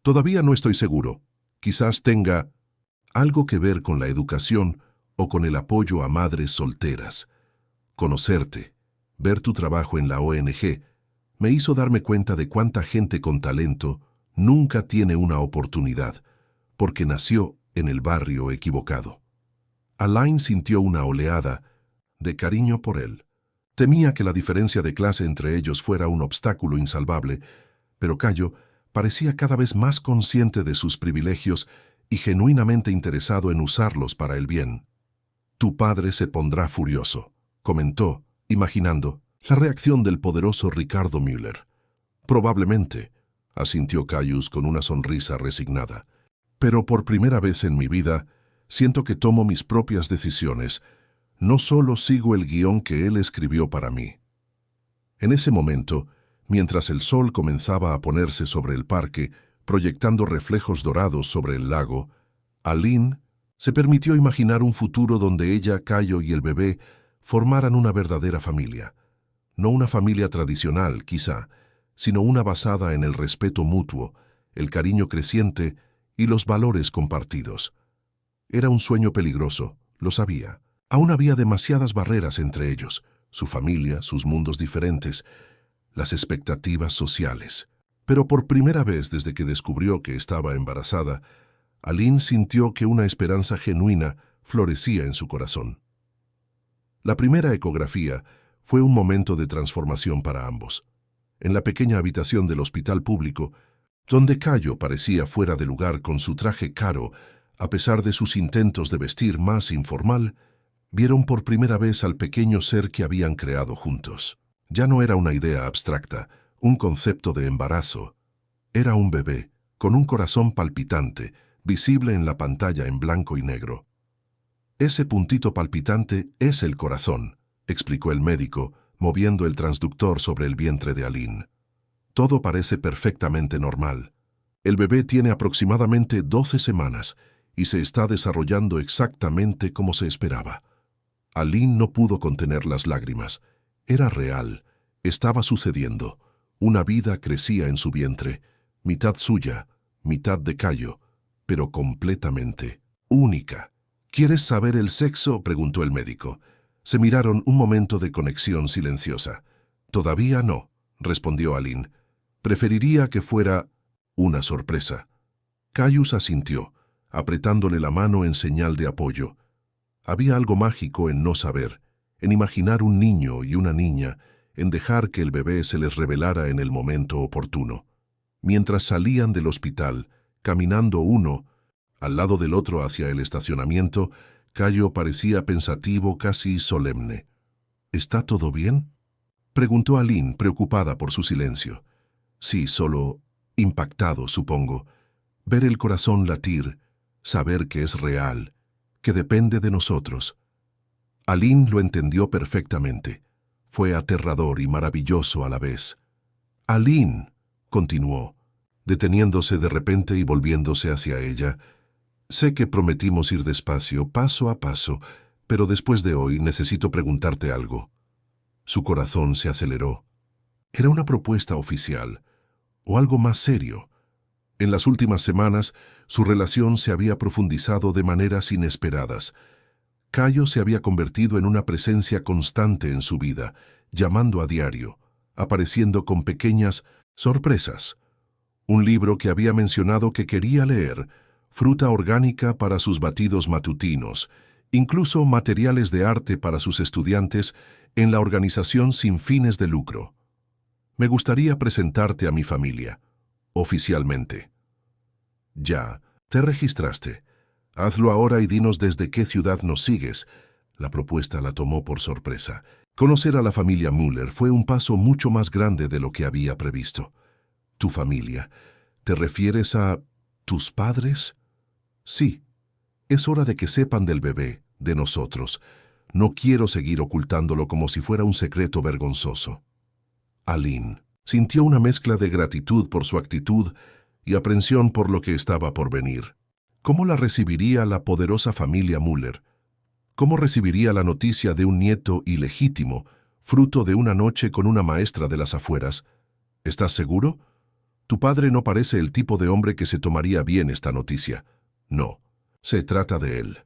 «Todavía no estoy seguro. Quizás tenga algo que ver con la educación o con el apoyo a madres solteras. Conocerte, Ver tu trabajo en la ONG me hizo darme cuenta de cuánta gente con talento nunca tiene una oportunidad, porque nació en el barrio equivocado. Alain sintió una oleada de cariño por él. Temía que la diferencia de clase entre ellos fuera un obstáculo insalvable, pero Cayo parecía cada vez más consciente de sus privilegios y genuinamente interesado en usarlos para el bien. «Tu padre se pondrá furioso», comentó, imaginando la reacción del poderoso Ricardo Müller. «Probablemente», asintió Caius con una sonrisa resignada. «Pero por primera vez en mi vida, siento que tomo mis propias decisiones. No solo sigo el guión que él escribió para mí». En ese momento, mientras el sol comenzaba a ponerse sobre el parque, proyectando reflejos dorados sobre el lago, Aline se permitió imaginar un futuro donde ella, Cayo y el bebé formaran una verdadera familia. No una familia tradicional, quizá, sino una basada en el respeto mutuo, el cariño creciente y los valores compartidos. Era un sueño peligroso, lo sabía. Aún había demasiadas barreras entre ellos, su familia, sus mundos diferentes, las expectativas sociales. Pero por primera vez desde que descubrió que estaba embarazada, Aline sintió que una esperanza genuina florecía en su corazón. La primera ecografía fue un momento de transformación para ambos. En la pequeña habitación del hospital público, donde Cayo parecía fuera de lugar con su traje caro, a pesar de sus intentos de vestir más informal, vieron por primera vez al pequeño ser que habían creado juntos. Ya no era una idea abstracta, un concepto de embarazo. Era un bebé, con un corazón palpitante, visible en la pantalla en blanco y negro. «Ese puntito palpitante es el corazón», explicó el médico, moviendo el transductor sobre el vientre de Aline. «Todo parece perfectamente normal. El bebé tiene aproximadamente 12 semanas y se está desarrollando exactamente como se esperaba». Aline no pudo contener las lágrimas. Era real, estaba sucediendo. Una vida crecía en su vientre, mitad suya, mitad de Cayo, pero completamente única. «¿Quieres saber el sexo?», preguntó el médico. Se miraron un momento de conexión silenciosa. «Todavía no», respondió Aline. «Preferiría que fuera una sorpresa». Caius asintió, apretándole la mano en señal de apoyo. Había algo mágico en no saber, en imaginar un niño y una niña, en dejar que el bebé se les revelara en el momento oportuno. Mientras salían del hospital, caminando uno al lado del otro hacia el estacionamiento, Cayo parecía pensativo, casi solemne. «¿Está todo bien?», preguntó Aline, preocupada por su silencio. «Sí, solo impactado, supongo. Ver el corazón latir, saber que es real, que depende de nosotros». Aline lo entendió perfectamente. Fue aterrador y maravilloso a la vez. «Aline», continuó, deteniéndose de repente y volviéndose hacia ella, «sé que prometimos ir despacio, paso a paso, pero después de hoy necesito preguntarte algo». Su corazón se aceleró. ¿Era una propuesta oficial o algo más serio? En las últimas semanas, su relación se había profundizado de maneras inesperadas. Cayo se había convertido en una presencia constante en su vida, llamando a diario, apareciendo con pequeñas sorpresas. Un libro que había mencionado que quería leer, fruta orgánica para sus batidos matutinos, incluso materiales de arte para sus estudiantes en la organización sin fines de lucro. «Me gustaría presentarte a mi familia, oficialmente». «Ya, te registraste. Hazlo ahora y dinos desde qué ciudad nos sigues». La propuesta la tomó por sorpresa. Conocer a la familia Müller fue un paso mucho más grande de lo que había previsto. «¿Tu familia? ¿Te refieres a tus padres?» «Sí. Es hora de que sepan del bebé, de nosotros. No quiero seguir ocultándolo como si fuera un secreto vergonzoso». Aline sintió una mezcla de gratitud por su actitud y aprensión por lo que estaba por venir. ¿Cómo la recibiría la poderosa familia Müller? ¿Cómo recibiría la noticia de un nieto ilegítimo, fruto de una noche con una maestra de las afueras? ¿Estás seguro? Tu padre no parece el tipo de hombre que se tomaría bien esta noticia. «No, se trata de él»,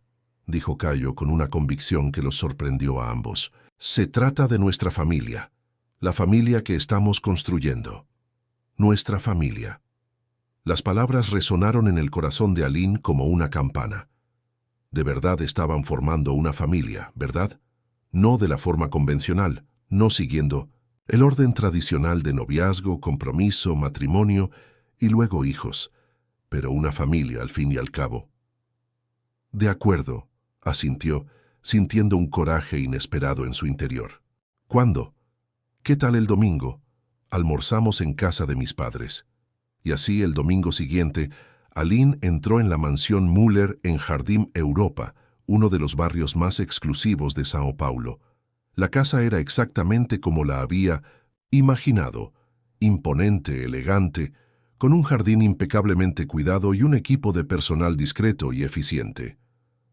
dijo Cayo con una convicción que los sorprendió a ambos. Se trata de nuestra familia, la familia que estamos construyendo. Nuestra familia. Las palabras resonaron en el corazón de Aline como una campana. De verdad estaban formando una familia, ¿verdad? No de la forma convencional, no siguiendo el orden tradicional de noviazgo, compromiso, matrimonio y luego hijos, pero una familia al fin y al cabo. De acuerdo, asintió, sintiendo un coraje inesperado en su interior. ¿Cuándo? ¿Qué tal el domingo? Almorzamos en casa de mis padres. Y así el domingo siguiente, Aline entró en la mansión Müller en Jardim Europa, uno de los barrios más exclusivos de Sao Paulo. La casa era exactamente como la había imaginado, imponente, elegante, con un jardín impecablemente cuidado y un equipo de personal discreto y eficiente.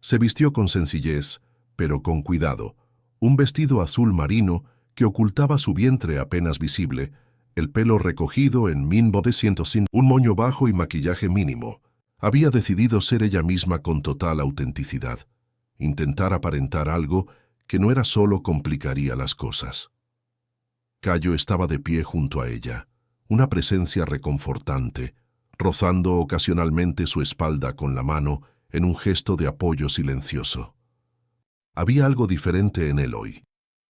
Se vistió con sencillez, pero con cuidado, un vestido azul marino que ocultaba su vientre apenas visible, el pelo recogido en 1900, un moño bajo y maquillaje mínimo. Había decidido ser ella misma con total autenticidad. Intentar aparentar algo que no era solo complicaría las cosas. Cayo estaba de pie junto a ella, una presencia reconfortante, rozando ocasionalmente su espalda con la mano en un gesto de apoyo silencioso. Había algo diferente en él hoy,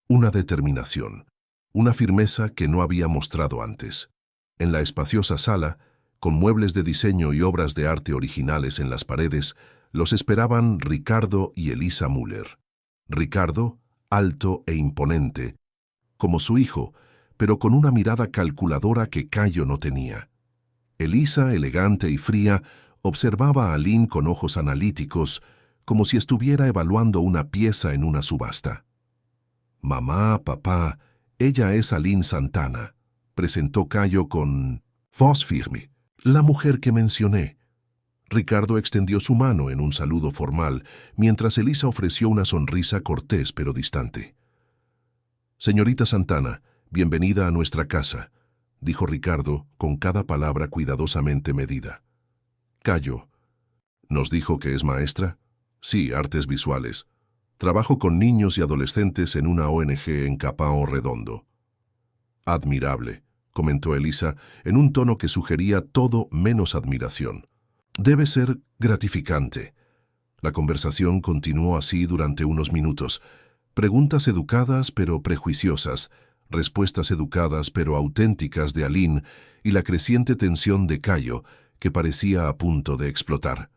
una determinación, una firmeza que no había mostrado antes. En la espaciosa sala, con muebles de diseño y obras de arte originales en las paredes, los esperaban Ricardo y Elisa Müller. Ricardo, alto e imponente, como su hijo, pero con una mirada calculadora que Cayo no tenía. Elisa, elegante y fría, observaba a Aline con ojos analíticos, como si estuviera evaluando una pieza en una subasta. «Mamá, papá, ella es Aline Santana», presentó Cayo con voz firme. «La mujer que mencioné». Ricardo extendió su mano en un saludo formal, mientras Elisa ofreció una sonrisa cortés pero distante. «Señorita Santana, bienvenida a nuestra casa», dijo Ricardo, con cada palabra cuidadosamente medida. «Cayo, ¿nos dijo que es maestra?» «Sí, artes visuales. Trabajo con niños y adolescentes en una ONG en Capão Redondo». «Admirable», comentó Elisa, en un tono que sugería todo menos admiración. «Debe ser gratificante». La conversación continuó así durante unos minutos. Preguntas educadas pero prejuiciosas, respuestas educadas pero auténticas de Aline y la creciente tensión de Cayo, que parecía a punto de explotar.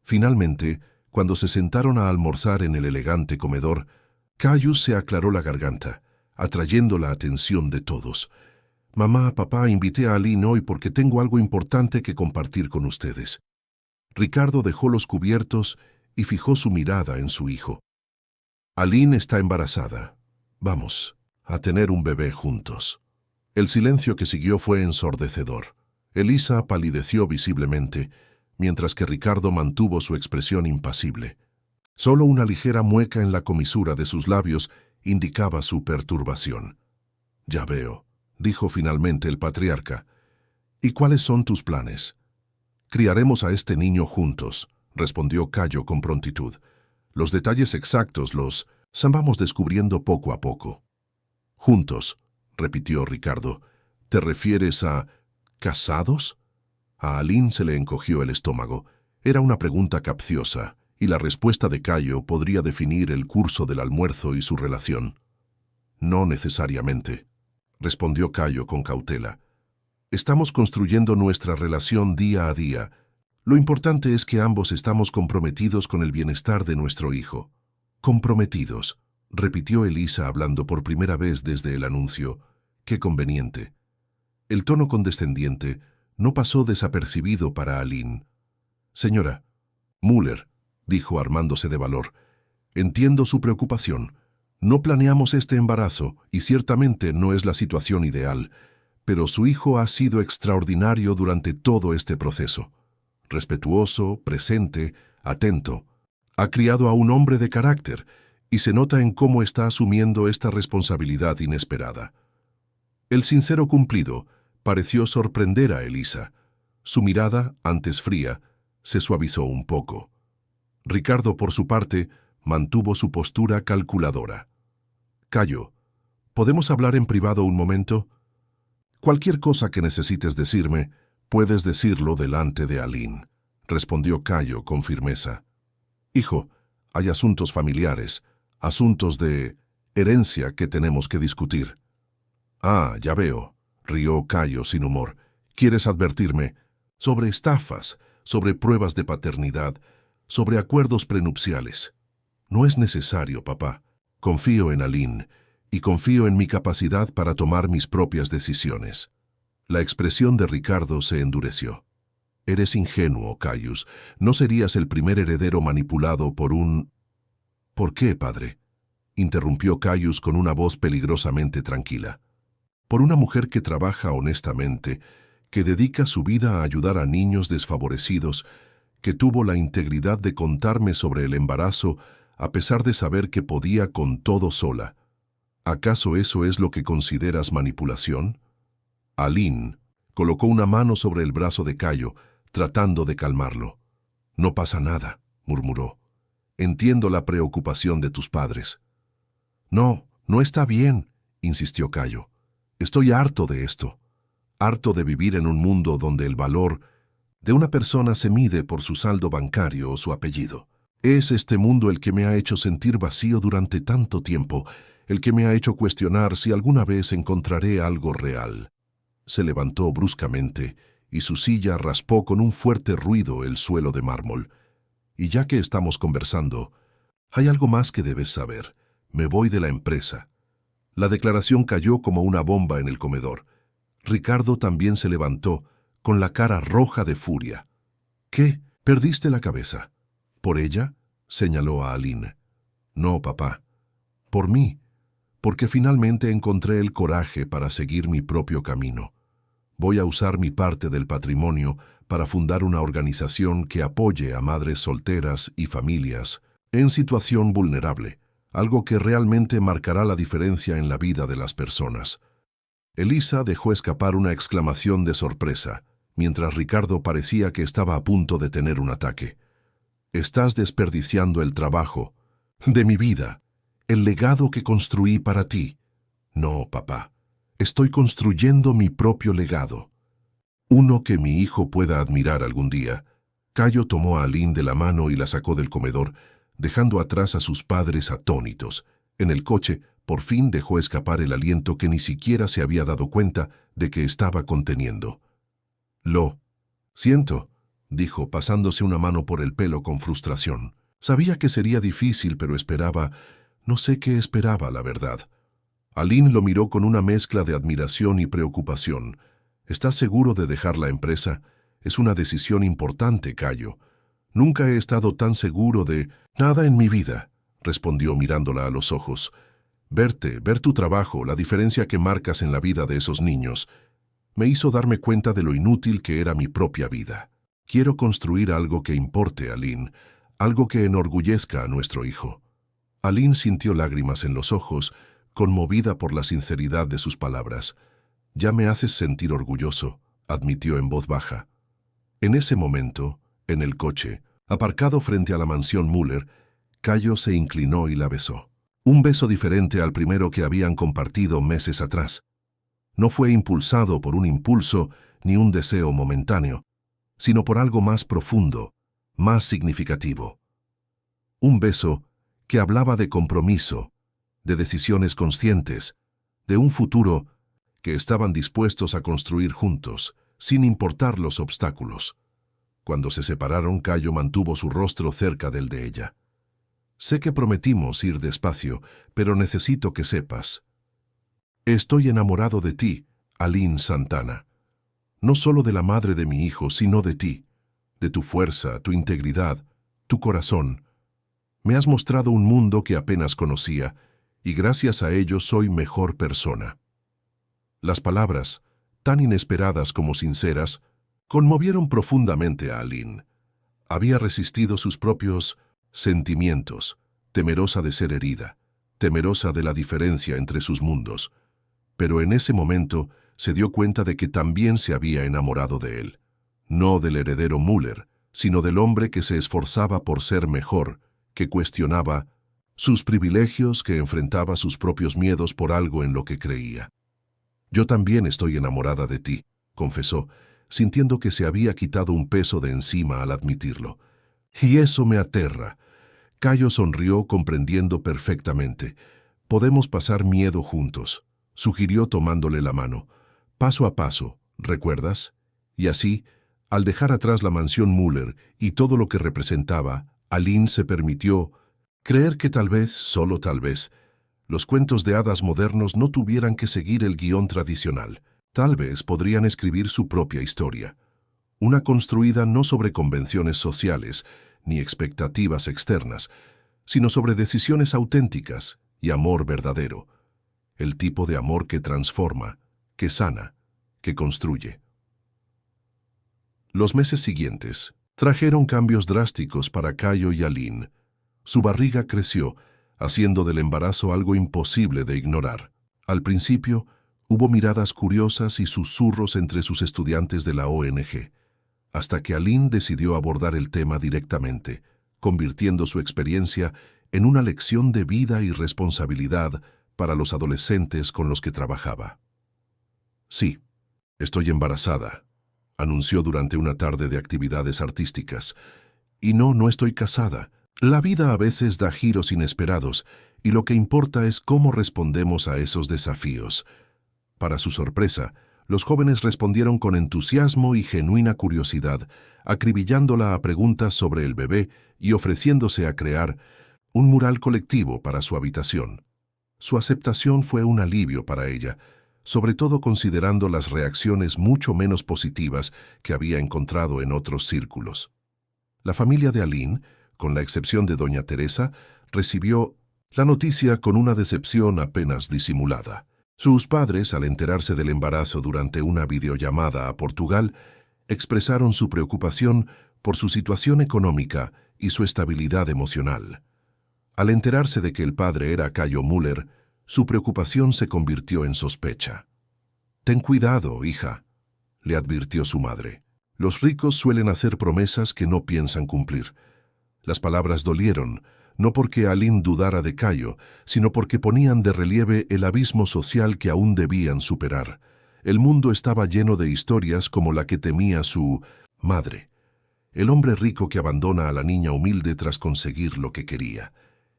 Finalmente, cuando se sentaron a almorzar en el elegante comedor, Cayo se aclaró la garganta, atrayendo la atención de todos. «Mamá, papá, invité a Aline hoy porque tengo algo importante que compartir con ustedes». Ricardo dejó los cubiertos y fijó su mirada en su hijo. «Aline está embarazada. Vamos a tener un bebé juntos». El silencio que siguió fue ensordecedor. Elisa palideció visiblemente, mientras que Ricardo mantuvo su expresión impasible. Solo una ligera mueca en la comisura de sus labios indicaba su perturbación. «Ya veo», dijo finalmente el patriarca. «¿Y cuáles son tus planes?» «Criaremos a este niño juntos», respondió Cayo con prontitud. «Los detalles exactos los vamos descubriendo poco a poco». «Juntos», repitió Ricardo. «¿Te refieres a casados?» A Aline se le encogió el estómago. Era una pregunta capciosa, y la respuesta de Cayo podría definir el curso del almuerzo y su relación. «No necesariamente», respondió Cayo con cautela. «Estamos construyendo nuestra relación día a día. Lo importante es que ambos estamos comprometidos con el bienestar de nuestro hijo». «Comprometidos», repitió Elisa hablando por primera vez desde el anuncio. «Qué conveniente». El tono condescendiente no pasó desapercibido para Aline. «Señora Müller», dijo armándose de valor, «entiendo su preocupación. No planeamos este embarazo y ciertamente no es la situación ideal, pero su hijo ha sido extraordinario durante todo este proceso. Respetuoso, presente, atento. Ha criado a un hombre de carácter y se nota en cómo está asumiendo esta responsabilidad inesperada». El sincero cumplido pareció sorprender a Elisa. Su mirada, antes fría, se suavizó un poco. Ricardo, por su parte, mantuvo su postura calculadora. Cayo, ¿podemos hablar en privado un momento? Cualquier cosa que necesites decirme, puedes decirlo delante de Aline, respondió Cayo con firmeza. Hijo, hay asuntos familiares, asuntos de herencia que tenemos que discutir. Ah, ya veo, rió Cayo sin humor. ¿Quieres advertirme sobre estafas, sobre pruebas de paternidad, sobre acuerdos prenupciales? No es necesario, papá. Confío en Aline y confío en mi capacidad para tomar mis propias decisiones. La expresión de Ricardo se endureció. Eres ingenuo, Caius. No serías el primer heredero manipulado por un... ¿Por qué, padre?, interrumpió Caius con una voz peligrosamente tranquila. Por una mujer que trabaja honestamente, que dedica su vida a ayudar a niños desfavorecidos, que tuvo la integridad de contarme sobre el embarazo a pesar de saber que podía con todo sola. ¿Acaso eso es lo que consideras manipulación? Aline colocó una mano sobre el brazo de Cayo, tratando de calmarlo. No pasa nada, murmuró. Entiendo la preocupación de tus padres. No, no está bien, insistió Cayo. Estoy harto de esto. Harto de vivir en un mundo donde el valor de una persona se mide por su saldo bancario o su apellido. Es este mundo el que me ha hecho sentir vacío durante tanto tiempo, el que me ha hecho cuestionar si alguna vez encontraré algo real. Se levantó bruscamente y su silla raspó con un fuerte ruido el suelo de mármol. Y ya que estamos conversando, hay algo más que debes saber. Me voy de la empresa. La declaración cayó como una bomba en el comedor. Ricardo también se levantó, con la cara roja de furia. ¿Qué? ¿Perdiste la cabeza? ¿Por ella?, señaló a Aline. No, papá. Por mí. Porque finalmente encontré el coraje para seguir mi propio camino. Voy a usar mi parte del patrimonio para fundar una organización que apoye a madres solteras y familias en situación vulnerable, algo que realmente marcará la diferencia en la vida de las personas. Elisa dejó escapar una exclamación de sorpresa, mientras Ricardo parecía que estaba a punto de tener un ataque. Estás desperdiciando el trabajo de mi vida, el legado que construí para ti. No, papá. Estoy construyendo mi propio legado. Uno que mi hijo pueda admirar algún día. Cayo tomó a Aline de la mano y la sacó del comedor, dejando atrás a sus padres atónitos. En el coche, por fin dejó escapar el aliento que ni siquiera se había dado cuenta de que estaba conteniendo. Lo siento, dijo, pasándose una mano por el pelo con frustración. Sabía que sería difícil, pero esperaba... No sé qué esperaba, la verdad. Aline lo miró con una mezcla de admiración y preocupación. ¿Estás seguro de dejar la empresa? Es una decisión importante, Cayo. Nunca he estado tan seguro de nada en mi vida, respondió mirándola a los ojos. Ver tu trabajo, la diferencia que marcas en la vida de esos niños, me hizo darme cuenta de lo inútil que era mi propia vida. Quiero construir algo que importe, Aline, algo que enorgullezca a nuestro hijo. Aline sintió lágrimas en los ojos, conmovida por la sinceridad de sus palabras. Ya me haces sentir orgulloso, admitió en voz baja. En ese momento, en el coche, aparcado frente a la mansión Müller, Cayo se inclinó y la besó. Un beso diferente al primero que habían compartido meses atrás. No fue impulsado por un impulso ni un deseo momentáneo, sino por algo más profundo, más significativo. Un beso que hablaba de compromiso, de decisiones conscientes, de un futuro que estaban dispuestos a construir juntos, sin importar los obstáculos. Cuando se separaron, Cayo mantuvo su rostro cerca del de ella. Sé que prometimos ir despacio, pero necesito que sepas. Estoy enamorado de ti, Aline Santana. No solo de la madre de mi hijo, sino de ti, de tu fuerza, tu integridad, tu corazón. Me has mostrado un mundo que apenas conocía, y gracias a ello soy mejor persona. Las palabras, tan inesperadas como sinceras, conmovieron profundamente a Aline. Había resistido sus propios sentimientos, temerosa de ser herida, temerosa de la diferencia entre sus mundos. Pero en ese momento se dio cuenta de que también se había enamorado de él. No del heredero Müller, sino del hombre que se esforzaba por ser mejor, que cuestionaba sus privilegios, que enfrentaba sus propios miedos por algo en lo que creía. «Yo también estoy enamorada de ti», confesó, sintiendo que se había quitado un peso de encima al admitirlo. «Y eso me aterra». Cayo sonrió comprendiendo perfectamente. «Podemos pasar miedo juntos», sugirió tomándole la mano. «Paso a paso, ¿recuerdas?» Y así, al dejar atrás la mansión Müller y todo lo que representaba, Aline se permitió creer que tal vez, solo tal vez, los cuentos de hadas modernos no tuvieran que seguir el guión tradicional. Tal vez podrían escribir su propia historia. Una construida no sobre convenciones sociales ni expectativas externas, sino sobre decisiones auténticas y amor verdadero. El tipo de amor que transforma, que sana, que construye. Los meses siguientes trajeron cambios drásticos para Cayo y Aline. Su barriga creció, haciendo del embarazo algo imposible de ignorar. Al principio, hubo miradas curiosas y susurros entre sus estudiantes de la ONG, hasta que Aline decidió abordar el tema directamente, convirtiendo su experiencia en una lección de vida y responsabilidad para los adolescentes con los que trabajaba. «Sí, estoy embarazada», anunció durante una tarde de actividades artísticas. «Y no estoy casada. La vida a veces da giros inesperados, y lo que importa es cómo respondemos a esos desafíos». Para su sorpresa, los jóvenes respondieron con entusiasmo y genuina curiosidad, acribillándola a preguntas sobre el bebé y ofreciéndose a crear un mural colectivo para su habitación. Su aceptación fue un alivio para ella, sobre todo considerando las reacciones mucho menos positivas que había encontrado en otros círculos. La familia de Aline, con la excepción de doña Teresa, recibió la noticia con una decepción apenas disimulada. Sus padres, al enterarse del embarazo durante una videollamada a Portugal, expresaron su preocupación por su situación económica y su estabilidad emocional. Al enterarse de que el padre era Cayo Müller, su preocupación se convirtió en sospecha. «Ten cuidado, hija», le advirtió su madre. «Los ricos suelen hacer promesas que no piensan cumplir». Las palabras dolieron, no porque Aline dudara de Cayo, sino porque ponían de relieve el abismo social que aún debían superar. El mundo estaba lleno de historias como la que temía su madre. El hombre rico que abandona a la niña humilde tras conseguir lo que quería.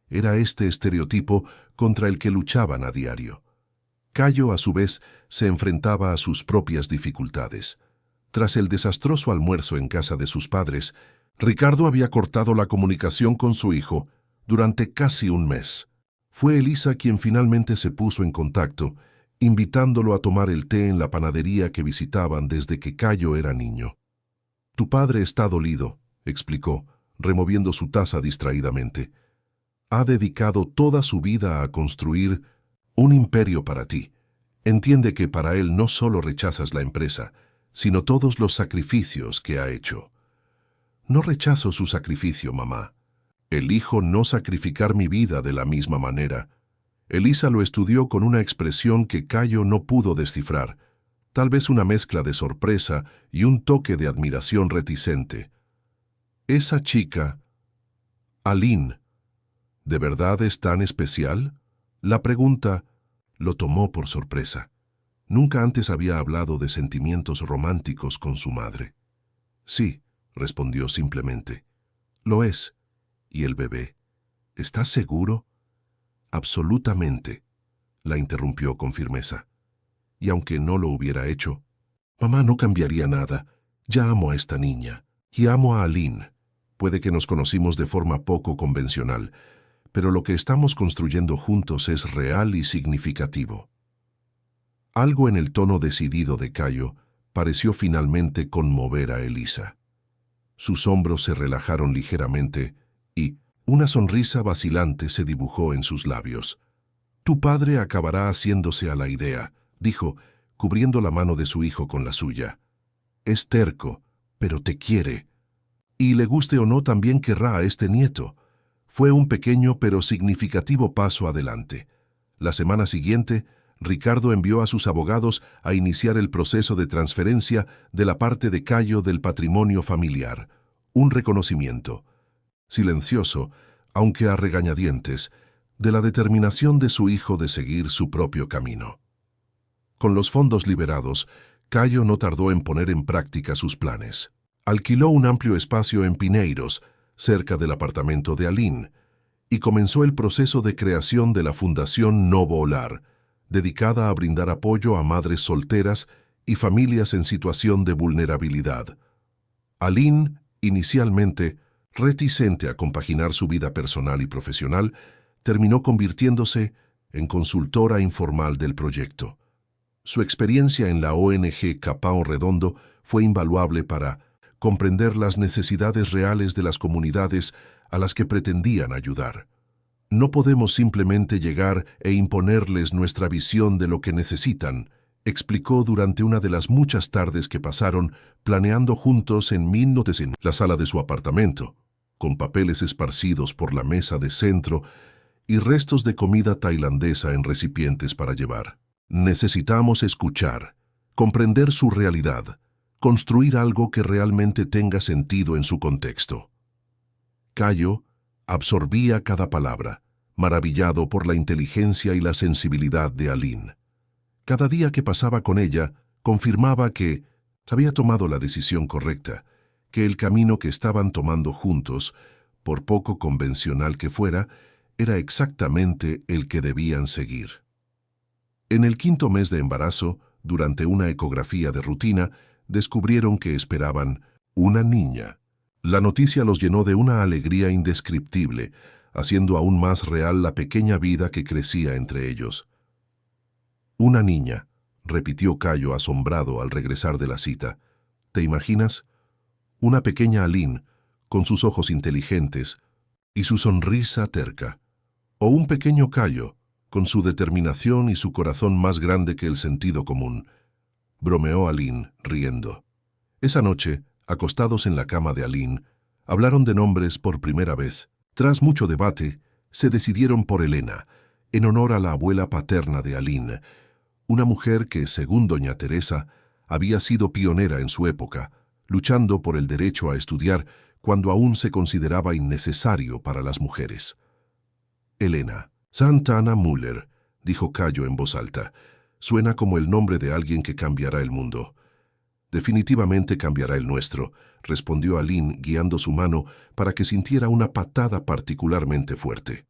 Era este estereotipo contra el que luchaban a diario. Cayo, a su vez, se enfrentaba a sus propias dificultades. Tras el desastroso almuerzo en casa de sus padres, Ricardo había cortado la comunicación con su hijo durante casi un mes. Fue Elisa quien finalmente se puso en contacto, invitándolo a tomar el té en la panadería que visitaban desde que Cayo era niño. «Tu padre está dolido», explicó, removiendo su taza distraídamente. «Ha dedicado toda su vida a construir un imperio para ti. Entiende que para él no solo rechazas la empresa, sino todos los sacrificios que ha hecho». «No rechazo su sacrificio, mamá. Elijo no sacrificar mi vida de la misma manera». Elisa lo estudió con una expresión que Cayo no pudo descifrar, tal vez una mezcla de sorpresa y un toque de admiración reticente. «Esa chica, Aline, ¿de verdad es tan especial?». La pregunta lo tomó por sorpresa. Nunca antes había hablado de sentimientos románticos con su madre. «Sí», respondió simplemente. «Lo es. ¿Y el bebé? ¿Estás seguro?». «Absolutamente», la interrumpió con firmeza. «Y aunque no lo hubiera hecho, mamá no cambiaría nada. Ya amo a esta niña. Y amo a Aline. Puede que nos conocimos de forma poco convencional, pero lo que estamos construyendo juntos es real y significativo». Algo en el tono decidido de Cayo pareció finalmente conmover a Elisa. Sus hombros se relajaron ligeramente y una sonrisa vacilante se dibujó en sus labios. «Tu padre acabará haciéndose a la idea», dijo, cubriendo la mano de su hijo con la suya. «Es terco, pero te quiere. Y le guste o no, también querrá a este nieto». Fue un pequeño pero significativo paso adelante. La semana siguiente, Ricardo envió a sus abogados a iniciar el proceso de transferencia de la parte de Cayo del patrimonio familiar, un reconocimiento. Silencioso, aunque a regañadientes, de la determinación de su hijo de seguir su propio camino. Con los fondos liberados, Caio no tardó en poner en práctica sus planes. Alquiló un amplio espacio en Pinheiros, cerca del apartamento de Aline, y comenzó el proceso de creación de la Fundación Novo Lar, dedicada a brindar apoyo a madres solteras y familias en situación de vulnerabilidad. Aline, inicialmente reticente a compaginar su vida personal y profesional, terminó convirtiéndose en consultora informal del proyecto. Su experiencia en la ONG Capão Redondo fue invaluable para comprender las necesidades reales de las comunidades a las que pretendían ayudar. No podemos simplemente llegar e imponerles nuestra visión de lo que necesitan, explicó durante una de las muchas tardes que pasaron planeando juntos en 1900 en la sala de su apartamento, con papeles esparcidos por la mesa de centro y restos de comida tailandesa en recipientes para llevar. Necesitamos escuchar, comprender su realidad, construir algo que realmente tenga sentido en su contexto. Caio absorbía cada palabra, maravillado por la inteligencia y la sensibilidad de Aline. Cada día que pasaba con ella, confirmaba que había tomado la decisión correcta, que el camino que estaban tomando juntos, por poco convencional que fuera, era exactamente el que debían seguir. En el 5º mes de embarazo, durante una ecografía de rutina, descubrieron que esperaban una niña. La noticia los llenó de una alegría indescriptible, haciendo aún más real la pequeña vida que crecía entre ellos. Una niña, repitió Caio asombrado al regresar de la cita. ¿Te imaginas? Una pequeña Aline, con sus ojos inteligentes y su sonrisa terca. O un pequeño Caio, con su determinación y su corazón más grande que el sentido común, bromeó Aline, riendo. Esa noche, acostados en la cama de Aline, hablaron de nombres por primera vez. Tras mucho debate, se decidieron por Elena, en honor a la abuela paterna de Aline, una mujer que, según doña Teresa, había sido pionera en su época, luchando por el derecho a estudiar cuando aún se consideraba innecesario para las mujeres. Elena. Santana Müller, dijo Caio en voz alta. Suena como el nombre de alguien que cambiará el mundo. Definitivamente cambiará el nuestro, respondió Aline guiando su mano para que sintiera una patada particularmente fuerte.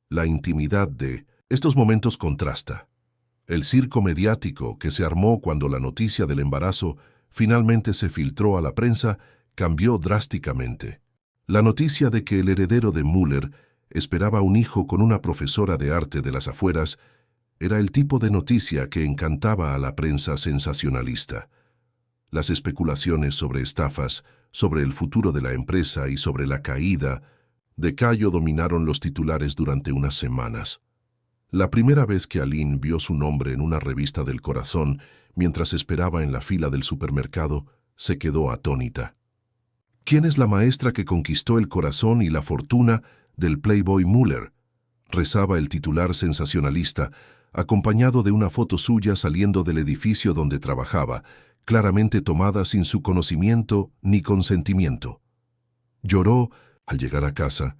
La intimidad de estos momentos contrasta. El circo mediático que se armó cuando la noticia del embarazo finalmente se filtró a la prensa cambió drásticamente. La noticia de que el heredero de Müller esperaba un hijo con una profesora de arte de las afueras era el tipo de noticia que encantaba a la prensa sensacionalista. Las especulaciones sobre estafas, sobre el futuro de la empresa y sobre la caída de Caio dominaron los titulares durante unas semanas. La primera vez que Aline vio su nombre en una revista del corazón mientras esperaba en la fila del supermercado, se quedó atónita. ¿Quién es la maestra que conquistó el corazón y la fortuna del Playboy Müller? Rezaba el titular sensacionalista, acompañado de una foto suya saliendo del edificio donde trabajaba, claramente tomada sin su conocimiento ni consentimiento. Lloró al llegar a casa,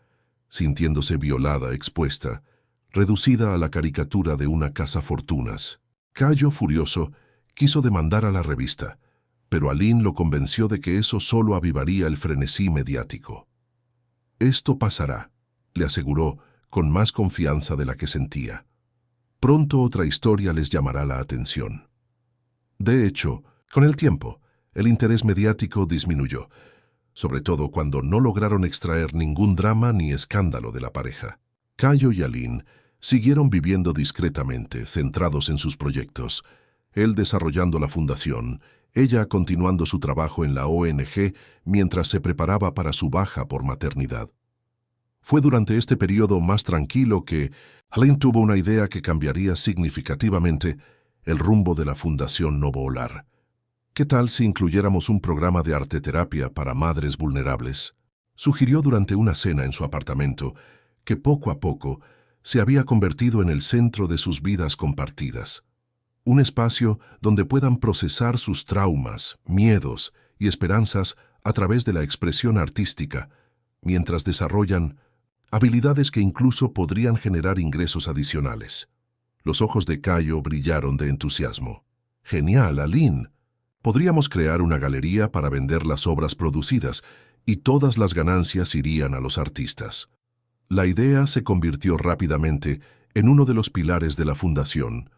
sintiéndose violada, expuesta, reducida a la caricatura de una cazafortunas. Caio, furioso, quiso demandar a la revista, pero Aline lo convenció de que eso solo avivaría el frenesí mediático. Esto pasará, le aseguró, con más confianza de la que sentía. Pronto otra historia les llamará la atención. De hecho, con el tiempo, el interés mediático disminuyó, sobre todo cuando no lograron extraer ningún drama ni escándalo de la pareja. Caio y Aline siguieron viviendo discretamente, centrados en sus proyectos, él desarrollando la fundación, ella continuando su trabajo en la ONG mientras se preparaba para su baja por maternidad. Fue durante este periodo más tranquilo que Aline tuvo una idea que cambiaría significativamente el rumbo de la Fundación Novo Lar. ¿Qué tal si incluyéramos un programa de arteterapia para madres vulnerables? Sugirió durante una cena en su apartamento, que poco a poco se había convertido en el centro de sus vidas compartidas. Un espacio donde puedan procesar sus traumas, miedos y esperanzas a través de la expresión artística, mientras desarrollan habilidades que incluso podrían generar ingresos adicionales. Los ojos de Cayo brillaron de entusiasmo. «Genial, Aline. Podríamos crear una galería para vender las obras producidas y todas las ganancias irían a los artistas». La idea se convirtió rápidamente en uno de los pilares de la fundación.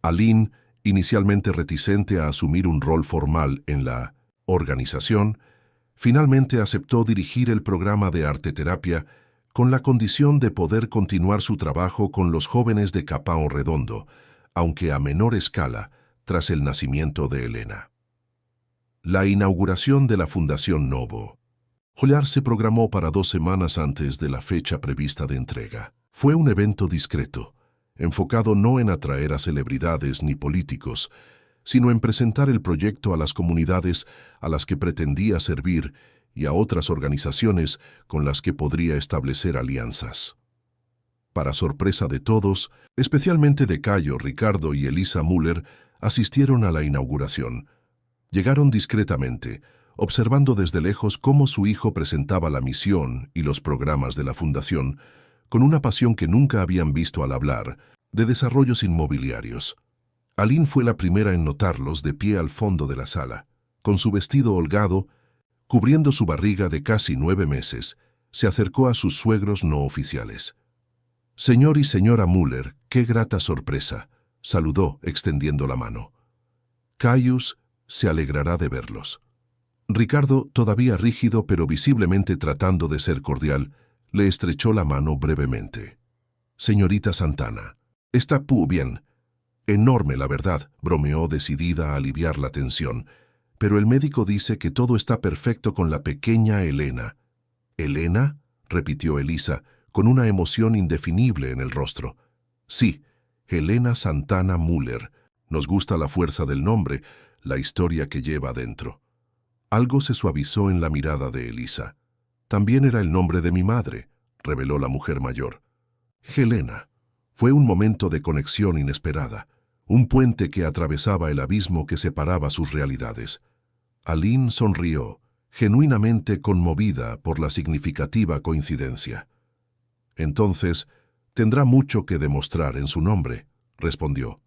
Aline, inicialmente reticente a asumir un rol formal en la organización, finalmente aceptó dirigir el programa de arteterapia con la condición de poder continuar su trabajo con los jóvenes de Capão Redondo, aunque a menor escala, tras el nacimiento de Helena. La inauguración de la Fundación Novo. Hollar se programó para 2 semanas antes de la fecha prevista de entrega. Fue un evento discreto, enfocado no en atraer a celebridades ni políticos, sino en presentar el proyecto a las comunidades a las que pretendía servir y a otras organizaciones con las que podría establecer alianzas. Para sorpresa de todos, especialmente de Cayo, Ricardo y Elisa Müller, asistieron a la inauguración. Llegaron discretamente, observando desde lejos cómo su hijo presentaba la misión y los programas de la fundación, con una pasión que nunca habían visto al hablar de desarrollos inmobiliarios. Aline fue la primera en notarlos de pie al fondo de la sala. Con su vestido holgado, cubriendo su barriga de casi 9 meses, se acercó a sus suegros no oficiales. «Señor y señora Müller, qué grata sorpresa», saludó extendiendo la mano. «Caius se alegrará de verlos». Ricardo, todavía rígido pero visiblemente tratando de ser cordial, le estrechó la mano brevemente. «Señorita Santana, está bien». «Enorme, la verdad», bromeó decidida a aliviar la tensión, «pero el médico dice que todo está perfecto con la pequeña Helena». «¿Helena?», repitió Elisa, con una emoción indefinible en el rostro. «Sí, Helena Santana Müller. Nos gusta la fuerza del nombre, la historia que lleva dentro». Algo se suavizó en la mirada de Elisa. «También era el nombre de mi madre», reveló la mujer mayor. «Helena». Fue un momento de conexión inesperada, un puente que atravesaba el abismo que separaba sus realidades. Aline sonrió, genuinamente conmovida por la significativa coincidencia. «Entonces, tendrá mucho que demostrar en su nombre», respondió,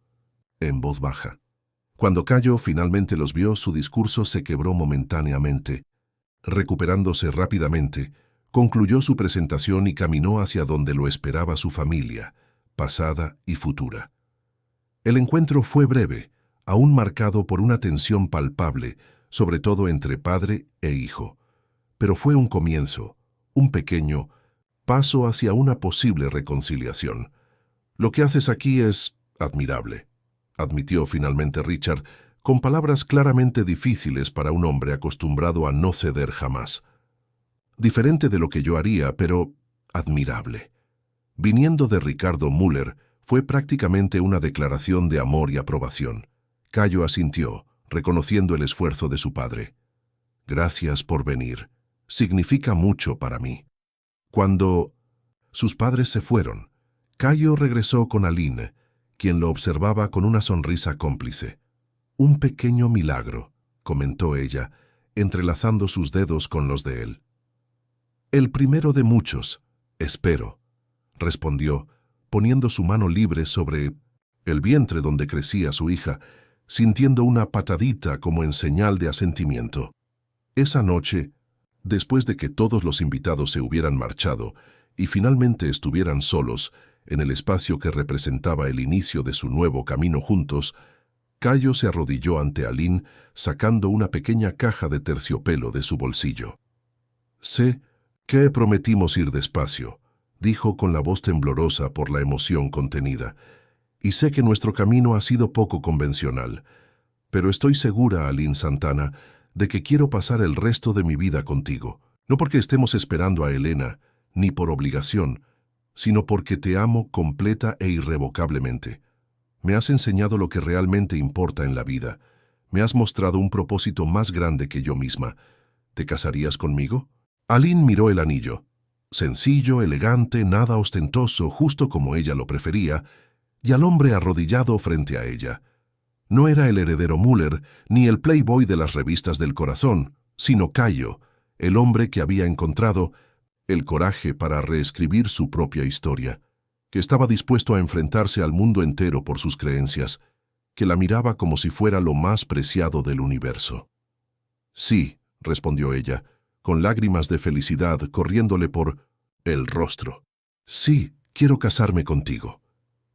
en voz baja. Cuando Cayo finalmente los vio, su discurso se quebró momentáneamente. Recuperándose rápidamente, concluyó su presentación y caminó hacia donde lo esperaba su familia, pasada y futura. El encuentro fue breve, aún marcado por una tensión palpable, sobre todo entre padre e hijo. Pero fue un comienzo, un pequeño paso hacia una posible reconciliación. «Lo que haces aquí es admirable», admitió finalmente Richard, con palabras claramente difíciles para un hombre acostumbrado a no ceder jamás. «Diferente de lo que yo haría, pero admirable». Viniendo de Ricardo Müller, fue prácticamente una declaración de amor y aprobación. Cayo asintió, reconociendo el esfuerzo de su padre. «Gracias por venir. Significa mucho para mí». Cuando sus padres se fueron, Cayo regresó con Aline, quien lo observaba con una sonrisa cómplice. «Un pequeño milagro», comentó ella, entrelazando sus dedos con los de él. «El primero de muchos, espero», respondió, poniendo su mano libre sobre el vientre donde crecía su hija, sintiendo una patadita como en señal de asentimiento. Esa noche, después de que todos los invitados se hubieran marchado y finalmente estuvieran solos en el espacio que representaba el inicio de su nuevo camino juntos, Cayo se arrodilló ante Aline, sacando una pequeña caja de terciopelo de su bolsillo. «Sé que prometimos ir despacio», dijo con la voz temblorosa por la emoción contenida, «y sé que nuestro camino ha sido poco convencional, pero estoy segura, Aline Santana, de que quiero pasar el resto de mi vida contigo, no porque estemos esperando a Helena, ni por obligación, sino porque te amo completa e irrevocablemente. Me has enseñado lo que realmente importa en la vida. Me has mostrado un propósito más grande que yo misma. ¿Te casarías conmigo?» Aline miró el anillo. Sencillo, elegante, nada ostentoso, justo como ella lo prefería, y al hombre arrodillado frente a ella. No era el heredero Müller, ni el playboy de las revistas del corazón, sino Cayo, el hombre que había encontrado el coraje para reescribir su propia historia, que estaba dispuesto a enfrentarse al mundo entero por sus creencias, que la miraba como si fuera lo más preciado del universo. Sí, respondió ella, con lágrimas de felicidad corriéndole por el rostro. Sí, quiero casarme contigo.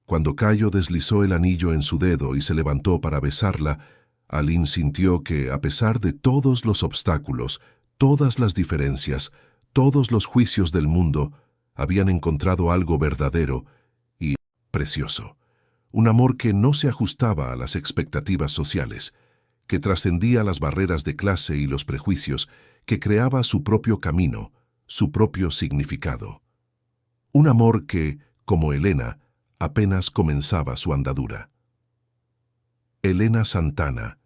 Cuando Cayo deslizó el anillo en su dedo y se levantó para besarla, Aline sintió que, a pesar de todos los obstáculos, todas las diferencias, todos los juicios del mundo, habían encontrado algo verdadero y precioso. Un amor que no se ajustaba a las expectativas sociales, que trascendía las barreras de clase y los prejuicios, que creaba su propio camino, su propio significado. Un amor que, como Elena, apenas comenzaba su andadura. Elena Santana.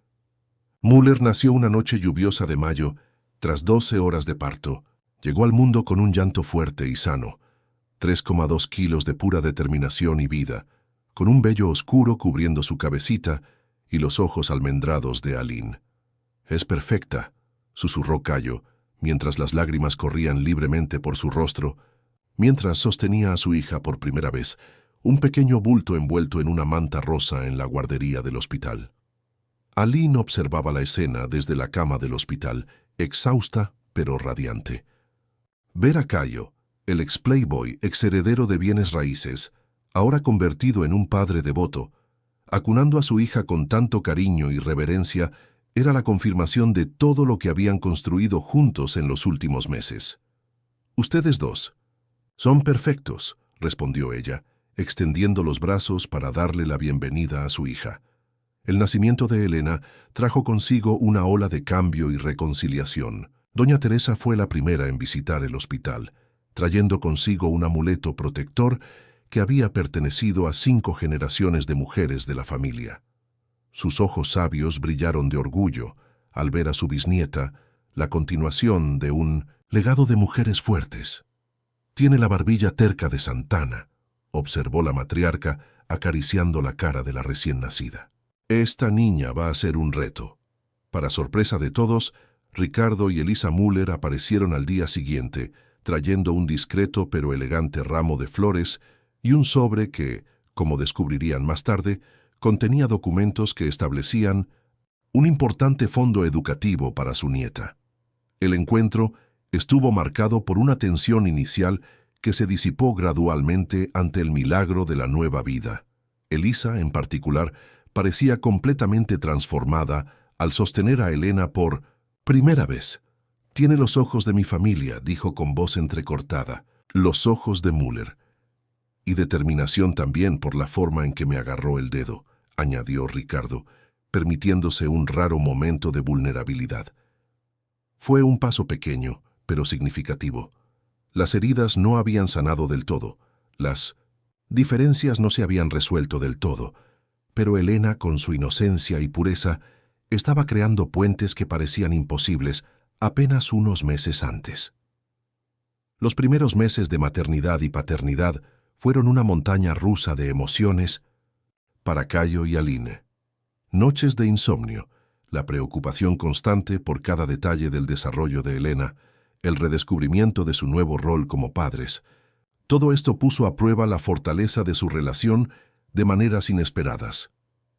Müller nació una noche lluviosa de mayo, tras 12 horas de parto. Llegó al mundo con un llanto fuerte y sano, 3,2 kilos de pura determinación y vida, con un vello oscuro cubriendo su cabecita y los ojos almendrados de Aline. «Es perfecta», susurró Cayo, mientras las lágrimas corrían libremente por su rostro, mientras sostenía a su hija por primera vez, un pequeño bulto envuelto en una manta rosa en la guardería del hospital. Aline observaba la escena desde la cama del hospital, exhausta pero radiante. Ver a Cayo, el ex-playboy, ex-heredero de bienes raíces, ahora convertido en un padre devoto, acunando a su hija con tanto cariño y reverencia, era la confirmación de todo lo que habían construido juntos en los últimos meses. «Ustedes dos son perfectos», respondió ella, extendiendo los brazos para darle la bienvenida a su hija. El nacimiento de Elena trajo consigo una ola de cambio y reconciliación. Doña Teresa fue la primera en visitar el hospital, trayendo consigo un amuleto protector que había pertenecido a 5 generaciones de mujeres de la familia. Sus ojos sabios brillaron de orgullo al ver a su bisnieta, la continuación de un legado de mujeres fuertes. «Tiene la barbilla terca de Santana», observó la matriarca, acariciando la cara de la recién nacida. «Esta niña va a ser un reto». Para sorpresa de todos, Ricardo y Elisa Müller aparecieron al día siguiente, trayendo un discreto pero elegante ramo de flores y un sobre que, como descubrirían más tarde, contenía documentos que establecían un importante fondo educativo para su nieta. El encuentro estuvo marcado por una tensión inicial que se disipó gradualmente ante el milagro de la nueva vida. Elisa, en particular, parecía completamente transformada al sostener a Elena por primera vez. «Tiene los ojos de mi familia», dijo con voz entrecortada, «los ojos de Müller». «Y determinación también por la forma en que me agarró el dedo», añadió Ricardo, permitiéndose un raro momento de vulnerabilidad. Fue un paso pequeño, pero significativo. Las heridas no habían sanado del todo, las diferencias no se habían resuelto del todo, pero Elena, con su inocencia y pureza, estaba creando puentes que parecían imposibles apenas unos meses antes. Los primeros meses de maternidad y paternidad fueron una montaña rusa de emociones para Cayo y Aline. Noches de insomnio, la preocupación constante por cada detalle del desarrollo de Elena, el redescubrimiento de su nuevo rol como padres. Todo esto puso a prueba la fortaleza de su relación de maneras inesperadas.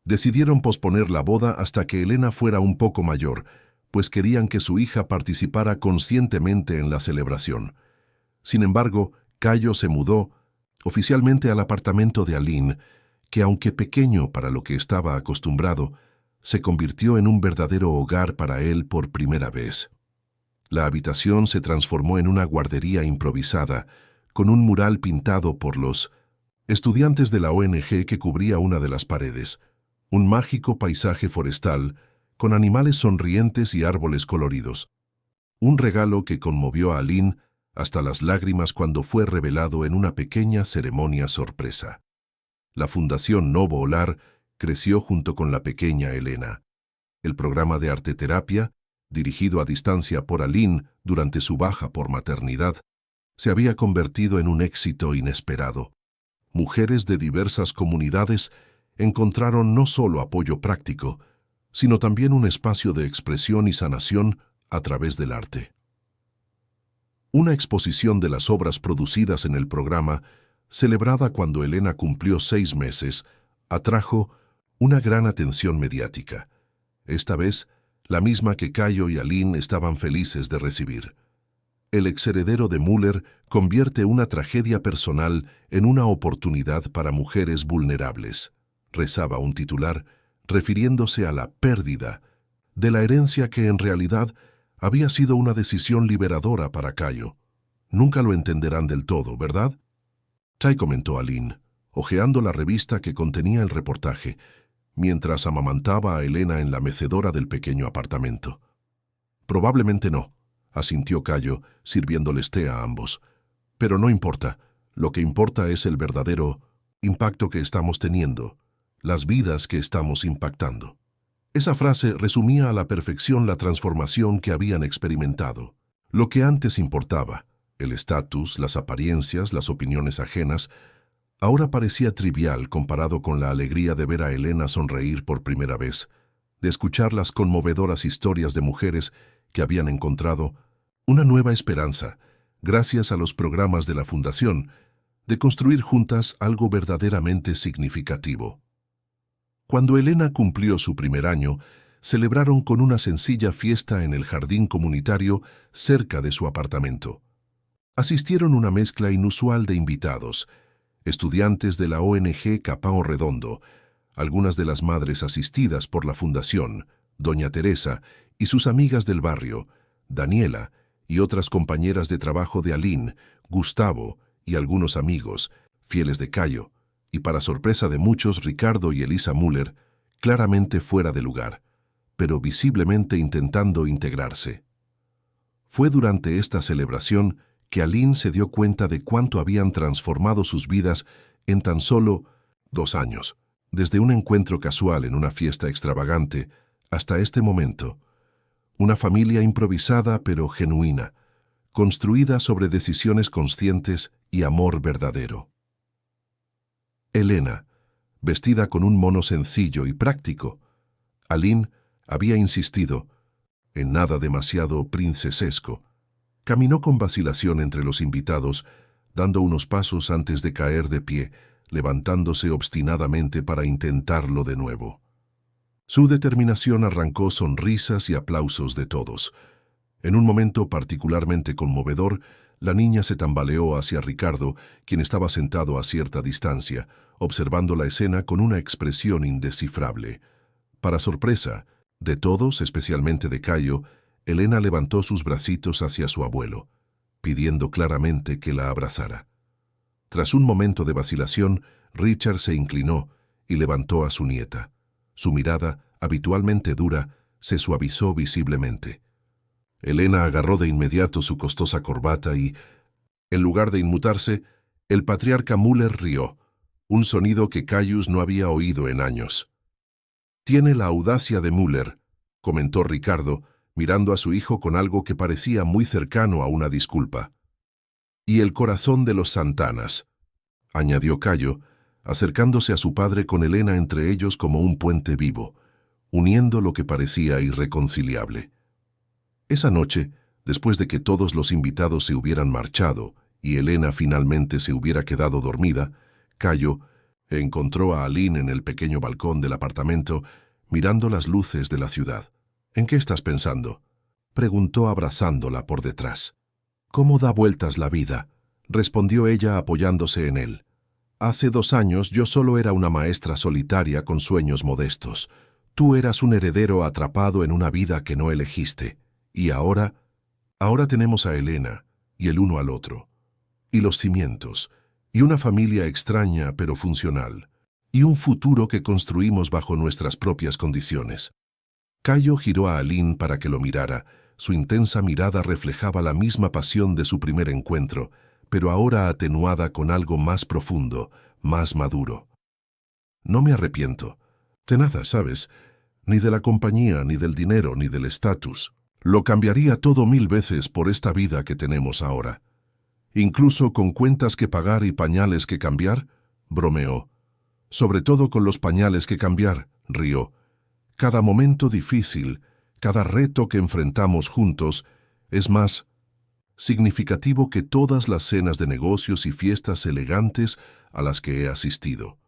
Decidieron posponer la boda hasta que Elena fuera un poco mayor, pues querían que su hija participara conscientemente en la celebración. Sin embargo, Cayo se mudó oficialmente al apartamento de Aline, que aunque pequeño para lo que estaba acostumbrado, se convirtió en un verdadero hogar para él por primera vez. La habitación se transformó en una guardería improvisada, con un mural pintado por los estudiantes de la ONG que cubría una de las paredes, un mágico paisaje forestal con animales sonrientes y árboles coloridos. Un regalo que conmovió a Aline hasta las lágrimas cuando fue revelado en una pequeña ceremonia sorpresa. La Fundación Novo Olar creció junto con la pequeña Elena. El programa de arteterapia, dirigido a distancia por Aline durante su baja por maternidad, se había convertido en un éxito inesperado. Mujeres de diversas comunidades encontraron no solo apoyo práctico, sino también un espacio de expresión y sanación a través del arte. Una exposición de las obras producidas en el programa, celebrada cuando Elena cumplió 6 meses, atrajo una gran atención mediática. Esta vez, la misma que Cayo y Aline estaban felices de recibir. El exheredero de Müller convierte una tragedia personal en una oportunidad para mujeres vulnerables, rezaba un titular, refiriéndose a la pérdida de la herencia que en realidad había sido una decisión liberadora para Cayo. Nunca lo entenderán del todo, ¿verdad? Tai, comentó Aline, hojeando la revista que contenía el reportaje, mientras amamantaba a Elena en la mecedora del pequeño apartamento. Probablemente no, asintió Cayo, sirviéndoles té a ambos. Pero no importa, lo que importa es el verdadero impacto que estamos teniendo, las vidas que estamos impactando. Esa frase resumía a la perfección la transformación que habían experimentado. Lo que antes importaba, el estatus, las apariencias, las opiniones ajenas, ahora parecía trivial comparado con la alegría de ver a Elena sonreír por primera vez, de escuchar las conmovedoras historias de mujeres que habían encontrado una nueva esperanza, gracias a los programas de la Fundación, de construir juntas algo verdaderamente significativo. Cuando Elena cumplió su primer año, celebraron con una sencilla fiesta en el jardín comunitario cerca de su apartamento. Asistieron una mezcla inusual de invitados, estudiantes de la ONG Capão Redondo, algunas de las madres asistidas por la Fundación, Doña Teresa, y sus amigas del barrio, Daniela, y otras compañeras de trabajo de Aline, Gustavo y algunos amigos, fieles de Cayo, y para sorpresa de muchos, Ricardo y Elisa Müller, claramente fuera de lugar, pero visiblemente intentando integrarse. Fue durante esta celebración que Aline se dio cuenta de cuánto habían transformado sus vidas en tan solo 2 años, desde un encuentro casual en una fiesta extravagante hasta este momento. Una familia improvisada pero genuina, construida sobre decisiones conscientes y amor verdadero. Elena, vestida con un mono sencillo y práctico. Aline había insistido, en nada demasiado princesesco. Caminó con vacilación entre los invitados, dando unos pasos antes de caer de pie, levantándose obstinadamente para intentarlo de nuevo. Su determinación arrancó sonrisas y aplausos de todos. En un momento particularmente conmovedor, la niña se tambaleó hacia Ricardo, quien estaba sentado a cierta distancia, observando la escena con una expresión indescifrable. Para sorpresa de todos, especialmente de Cayo, Elena levantó sus bracitos hacia su abuelo, pidiendo claramente que la abrazara. Tras un momento de vacilación, Richard se inclinó y levantó a su nieta. Su mirada, habitualmente dura, se suavizó visiblemente. Elena agarró de inmediato su costosa corbata y, en lugar de inmutarse, el patriarca Müller rió, un sonido que Caius no había oído en años. «Tiene la audacia de Müller», comentó Ricardo, mirando a su hijo con algo que parecía muy cercano a una disculpa. «Y el corazón de los Santanas», añadió Cayo, acercándose a su padre con Elena entre ellos como un puente vivo, uniendo lo que parecía irreconciliable. Esa noche, después de que todos los invitados se hubieran marchado y Elena finalmente se hubiera quedado dormida, Cayo encontró a Aline en el pequeño balcón del apartamento, mirando las luces de la ciudad. «¿En qué estás pensando?», preguntó abrazándola por detrás. «¿Cómo da vueltas la vida?», respondió ella apoyándose en él. «Hace 2 años yo solo era una maestra solitaria con sueños modestos. Tú eras un heredero atrapado en una vida que no elegiste. Y ahora tenemos a Elena, y el uno al otro. Y los cimientos, y una familia extraña pero funcional, y un futuro que construimos bajo nuestras propias condiciones». Cayo giró a Aline para que lo mirara. Su intensa mirada reflejaba la misma pasión de su primer encuentro, pero ahora atenuada con algo más profundo, más maduro. «No me arrepiento. De nada, ¿sabes? Ni de la compañía, ni del dinero, ni del estatus. Lo cambiaría todo 1000 veces por esta vida que tenemos ahora. Incluso con cuentas que pagar y pañales que cambiar», bromeó. «Sobre todo con los pañales que cambiar», rió. «Cada momento difícil, cada reto que enfrentamos juntos, es más significativo que todas las cenas de negocios y fiestas elegantes a las que he asistido.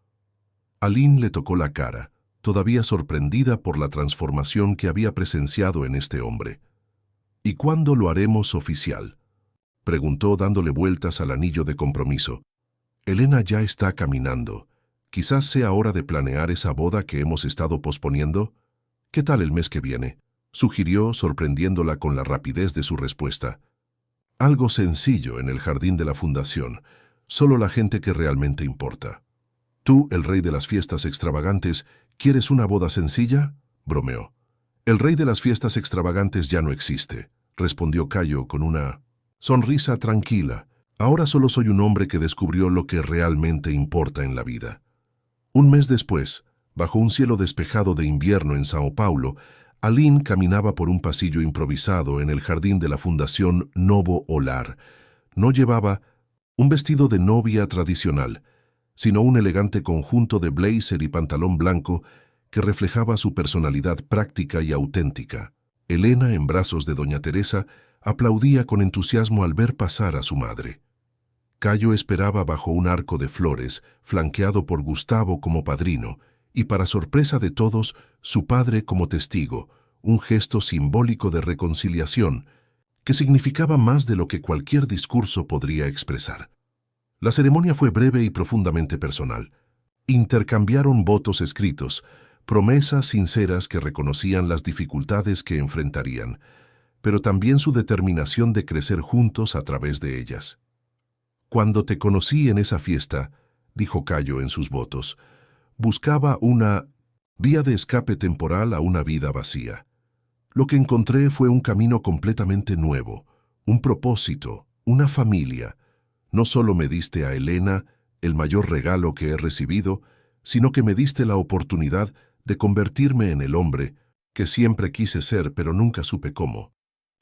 Aline le tocó la cara, todavía sorprendida por la transformación que había presenciado en este hombre. ¿Y cuándo lo haremos oficial?, preguntó dándole vueltas al anillo de compromiso. Elena ya está caminando. Quizás sea hora de planear esa boda que hemos estado posponiendo. ¿Qué tal el mes que viene?, sugirió, sorprendiéndola con la rapidez de su respuesta. Algo sencillo en el jardín de la fundación, solo la gente que realmente importa. ¿Tú, el rey de las fiestas extravagantes, quieres una boda sencilla?, bromeó. El rey de las fiestas extravagantes ya no existe, respondió Cayo con una sonrisa tranquila. Ahora solo soy un hombre que descubrió lo que realmente importa en la vida. Un mes después, bajo un cielo despejado de invierno en Sao Paulo, Aline caminaba por un pasillo improvisado en el jardín de la Fundación Novo Olar. No llevaba un vestido de novia tradicional, sino un elegante conjunto de blazer y pantalón blanco que reflejaba su personalidad práctica y auténtica. Elena, en brazos de doña Teresa, aplaudía con entusiasmo al ver pasar a su madre. Cayo esperaba bajo un arco de flores, flanqueado por Gustavo como padrino, y para sorpresa de todos, su padre como testigo, un gesto simbólico de reconciliación, que significaba más de lo que cualquier discurso podría expresar. La ceremonia fue breve y profundamente personal. Intercambiaron votos escritos, promesas sinceras que reconocían las dificultades que enfrentarían, pero también su determinación de crecer juntos a través de ellas. Cuando te conocí en esa fiesta, dijo Cayo en sus votos, buscaba una vía de escape temporal a una vida vacía. Lo que encontré fue un camino completamente nuevo, un propósito, una familia. No solo me diste a Elena, el mayor regalo que he recibido, sino que me diste la oportunidad de convertirme en el hombre que siempre quise ser pero nunca supe cómo.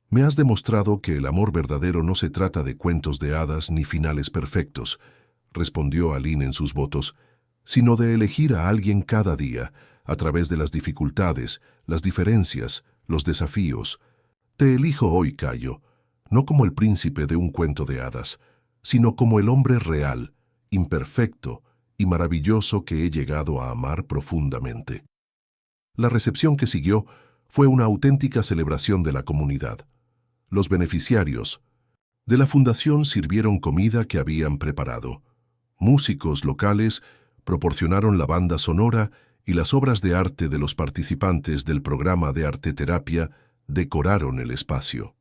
Me has demostrado que el amor verdadero no se trata de cuentos de hadas ni finales perfectos, respondió Aline en sus votos, sino de elegir a alguien cada día, a través de las dificultades, las diferencias, los desafíos. Te elijo hoy, Cayo, no como el príncipe de un cuento de hadas, sino como el hombre real, imperfecto y maravilloso que he llegado a amar profundamente. La recepción que siguió fue una auténtica celebración de la comunidad. Los beneficiarios de la fundación sirvieron comida que habían preparado. Músicos locales proporcionaron la banda sonora y las obras de arte de los participantes del programa de arteterapia decoraron el espacio.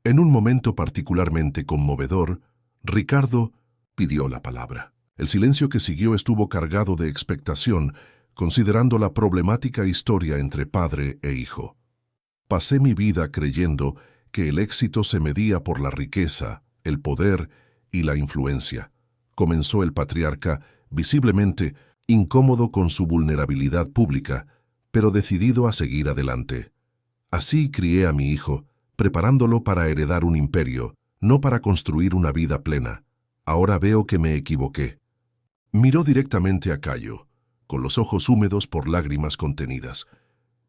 En un momento particularmente conmovedor, Ricardo pidió la palabra. El silencio que siguió estuvo cargado de expectación, considerando la problemática historia entre padre e hijo. Pasé mi vida creyendo que el éxito se medía por la riqueza, el poder y la influencia. Comenzó el patriarca, visiblemente incómodo con su vulnerabilidad pública, pero decidido a seguir adelante. Así crié a mi hijo, preparándolo para heredar un imperio, no para construir una vida plena. Ahora veo que me equivoqué. Miró directamente a Cayo, con los ojos húmedos por lágrimas contenidas.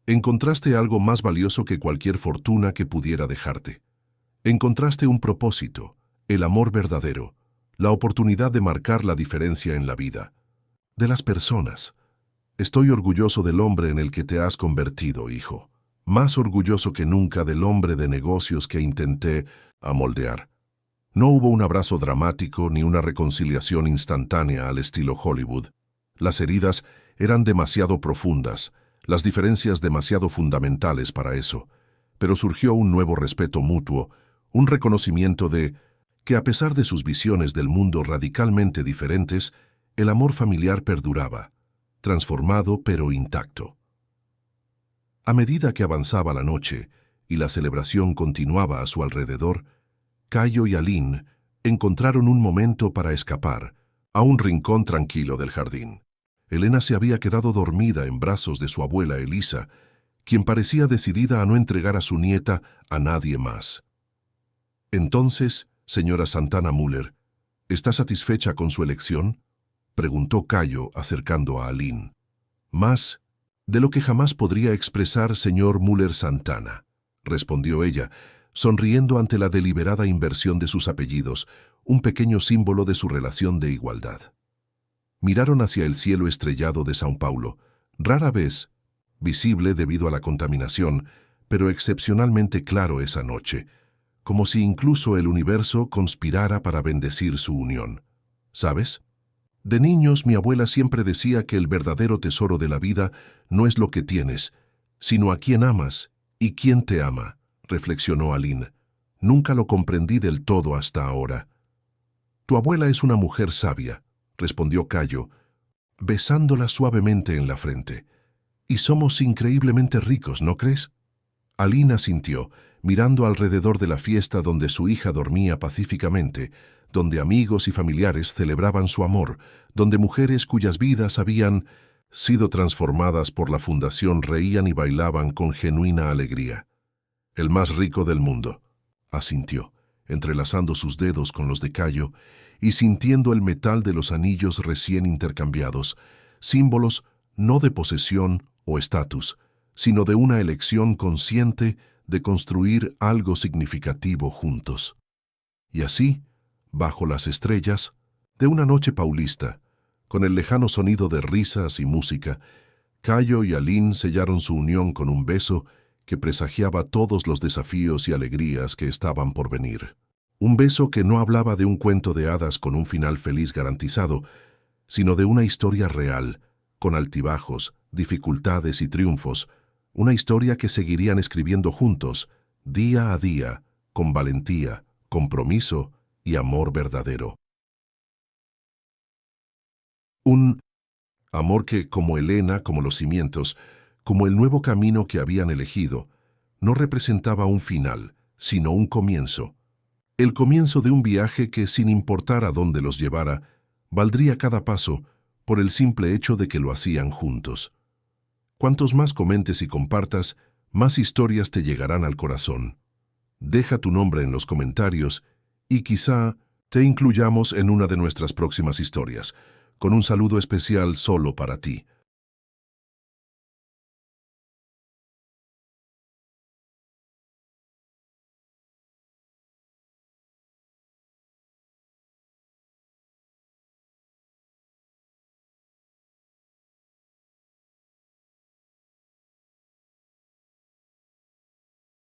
Encontraste algo más valioso que cualquier fortuna que pudiera dejarte. Encontraste un propósito, el amor verdadero, la oportunidad de marcar la diferencia en la vida, de las personas. Estoy orgulloso del hombre en el que te has convertido, hijo. Más orgulloso que nunca del hombre de negocios que intenté amoldear. No hubo un abrazo dramático ni una reconciliación instantánea al estilo Hollywood. Las heridas eran demasiado profundas, las diferencias demasiado fundamentales para eso, pero surgió un nuevo respeto mutuo, un reconocimiento de que a pesar de sus visiones del mundo radicalmente diferentes, el amor familiar perduraba, transformado pero intacto. A medida que avanzaba la noche y la celebración continuaba a su alrededor, Cayo y Aline encontraron un momento para escapar a un rincón tranquilo del jardín. Elena se había quedado dormida en brazos de su abuela Elisa, quien parecía decidida a no entregar a su nieta a nadie más. Entonces, señora Santana Müller, ¿está satisfecha con su elección?, preguntó Cayo acercando a Aline. Más de lo que jamás podría expresar, señor Müller Santana, respondió ella, sonriendo ante la deliberada inversión de sus apellidos, un pequeño símbolo de su relación de igualdad. Miraron hacia el cielo estrellado de São Paulo, rara vez visible debido a la contaminación, pero excepcionalmente claro esa noche, como si incluso el universo conspirara para bendecir su unión. ¿Sabes? De niños mi abuela siempre decía que el verdadero tesoro de la vida no es lo que tienes, sino a quién amas y quién te ama, reflexionó Aline. Nunca lo comprendí del todo hasta ahora. Tu abuela es una mujer sabia, respondió Cayo, besándola suavemente en la frente. Y somos increíblemente ricos, ¿no crees? Aline asintió, mirando alrededor de la fiesta donde su hija dormía pacíficamente, donde amigos y familiares celebraban su amor, donde mujeres cuyas vidas habían sido transformadas por la fundación reían y bailaban con genuina alegría. El más rico del mundo, asintió, entrelazando sus dedos con los de Cayo y sintiendo el metal de los anillos recién intercambiados, símbolos no de posesión o estatus, sino de una elección consciente de construir algo significativo juntos. Y así, bajo las estrellas, de una noche paulista, con el lejano sonido de risas y música, Cayo y Aline sellaron su unión con un beso que presagiaba todos los desafíos y alegrías que estaban por venir. Un beso que no hablaba de un cuento de hadas con un final feliz garantizado, sino de una historia real, con altibajos, dificultades y triunfos, una historia que seguirían escribiendo juntos, día a día, con valentía, compromiso y amor verdadero. Un amor que, como Elena, como los cimientos, como el nuevo camino que habían elegido, no representaba un final, sino un comienzo. El comienzo de un viaje que, sin importar a dónde los llevara, valdría cada paso por el simple hecho de que lo hacían juntos. Cuantos más comentes y compartas, más historias te llegarán al corazón. Deja tu nombre en los comentarios y quizá te incluyamos en una de nuestras próximas historias, con un saludo especial solo para ti.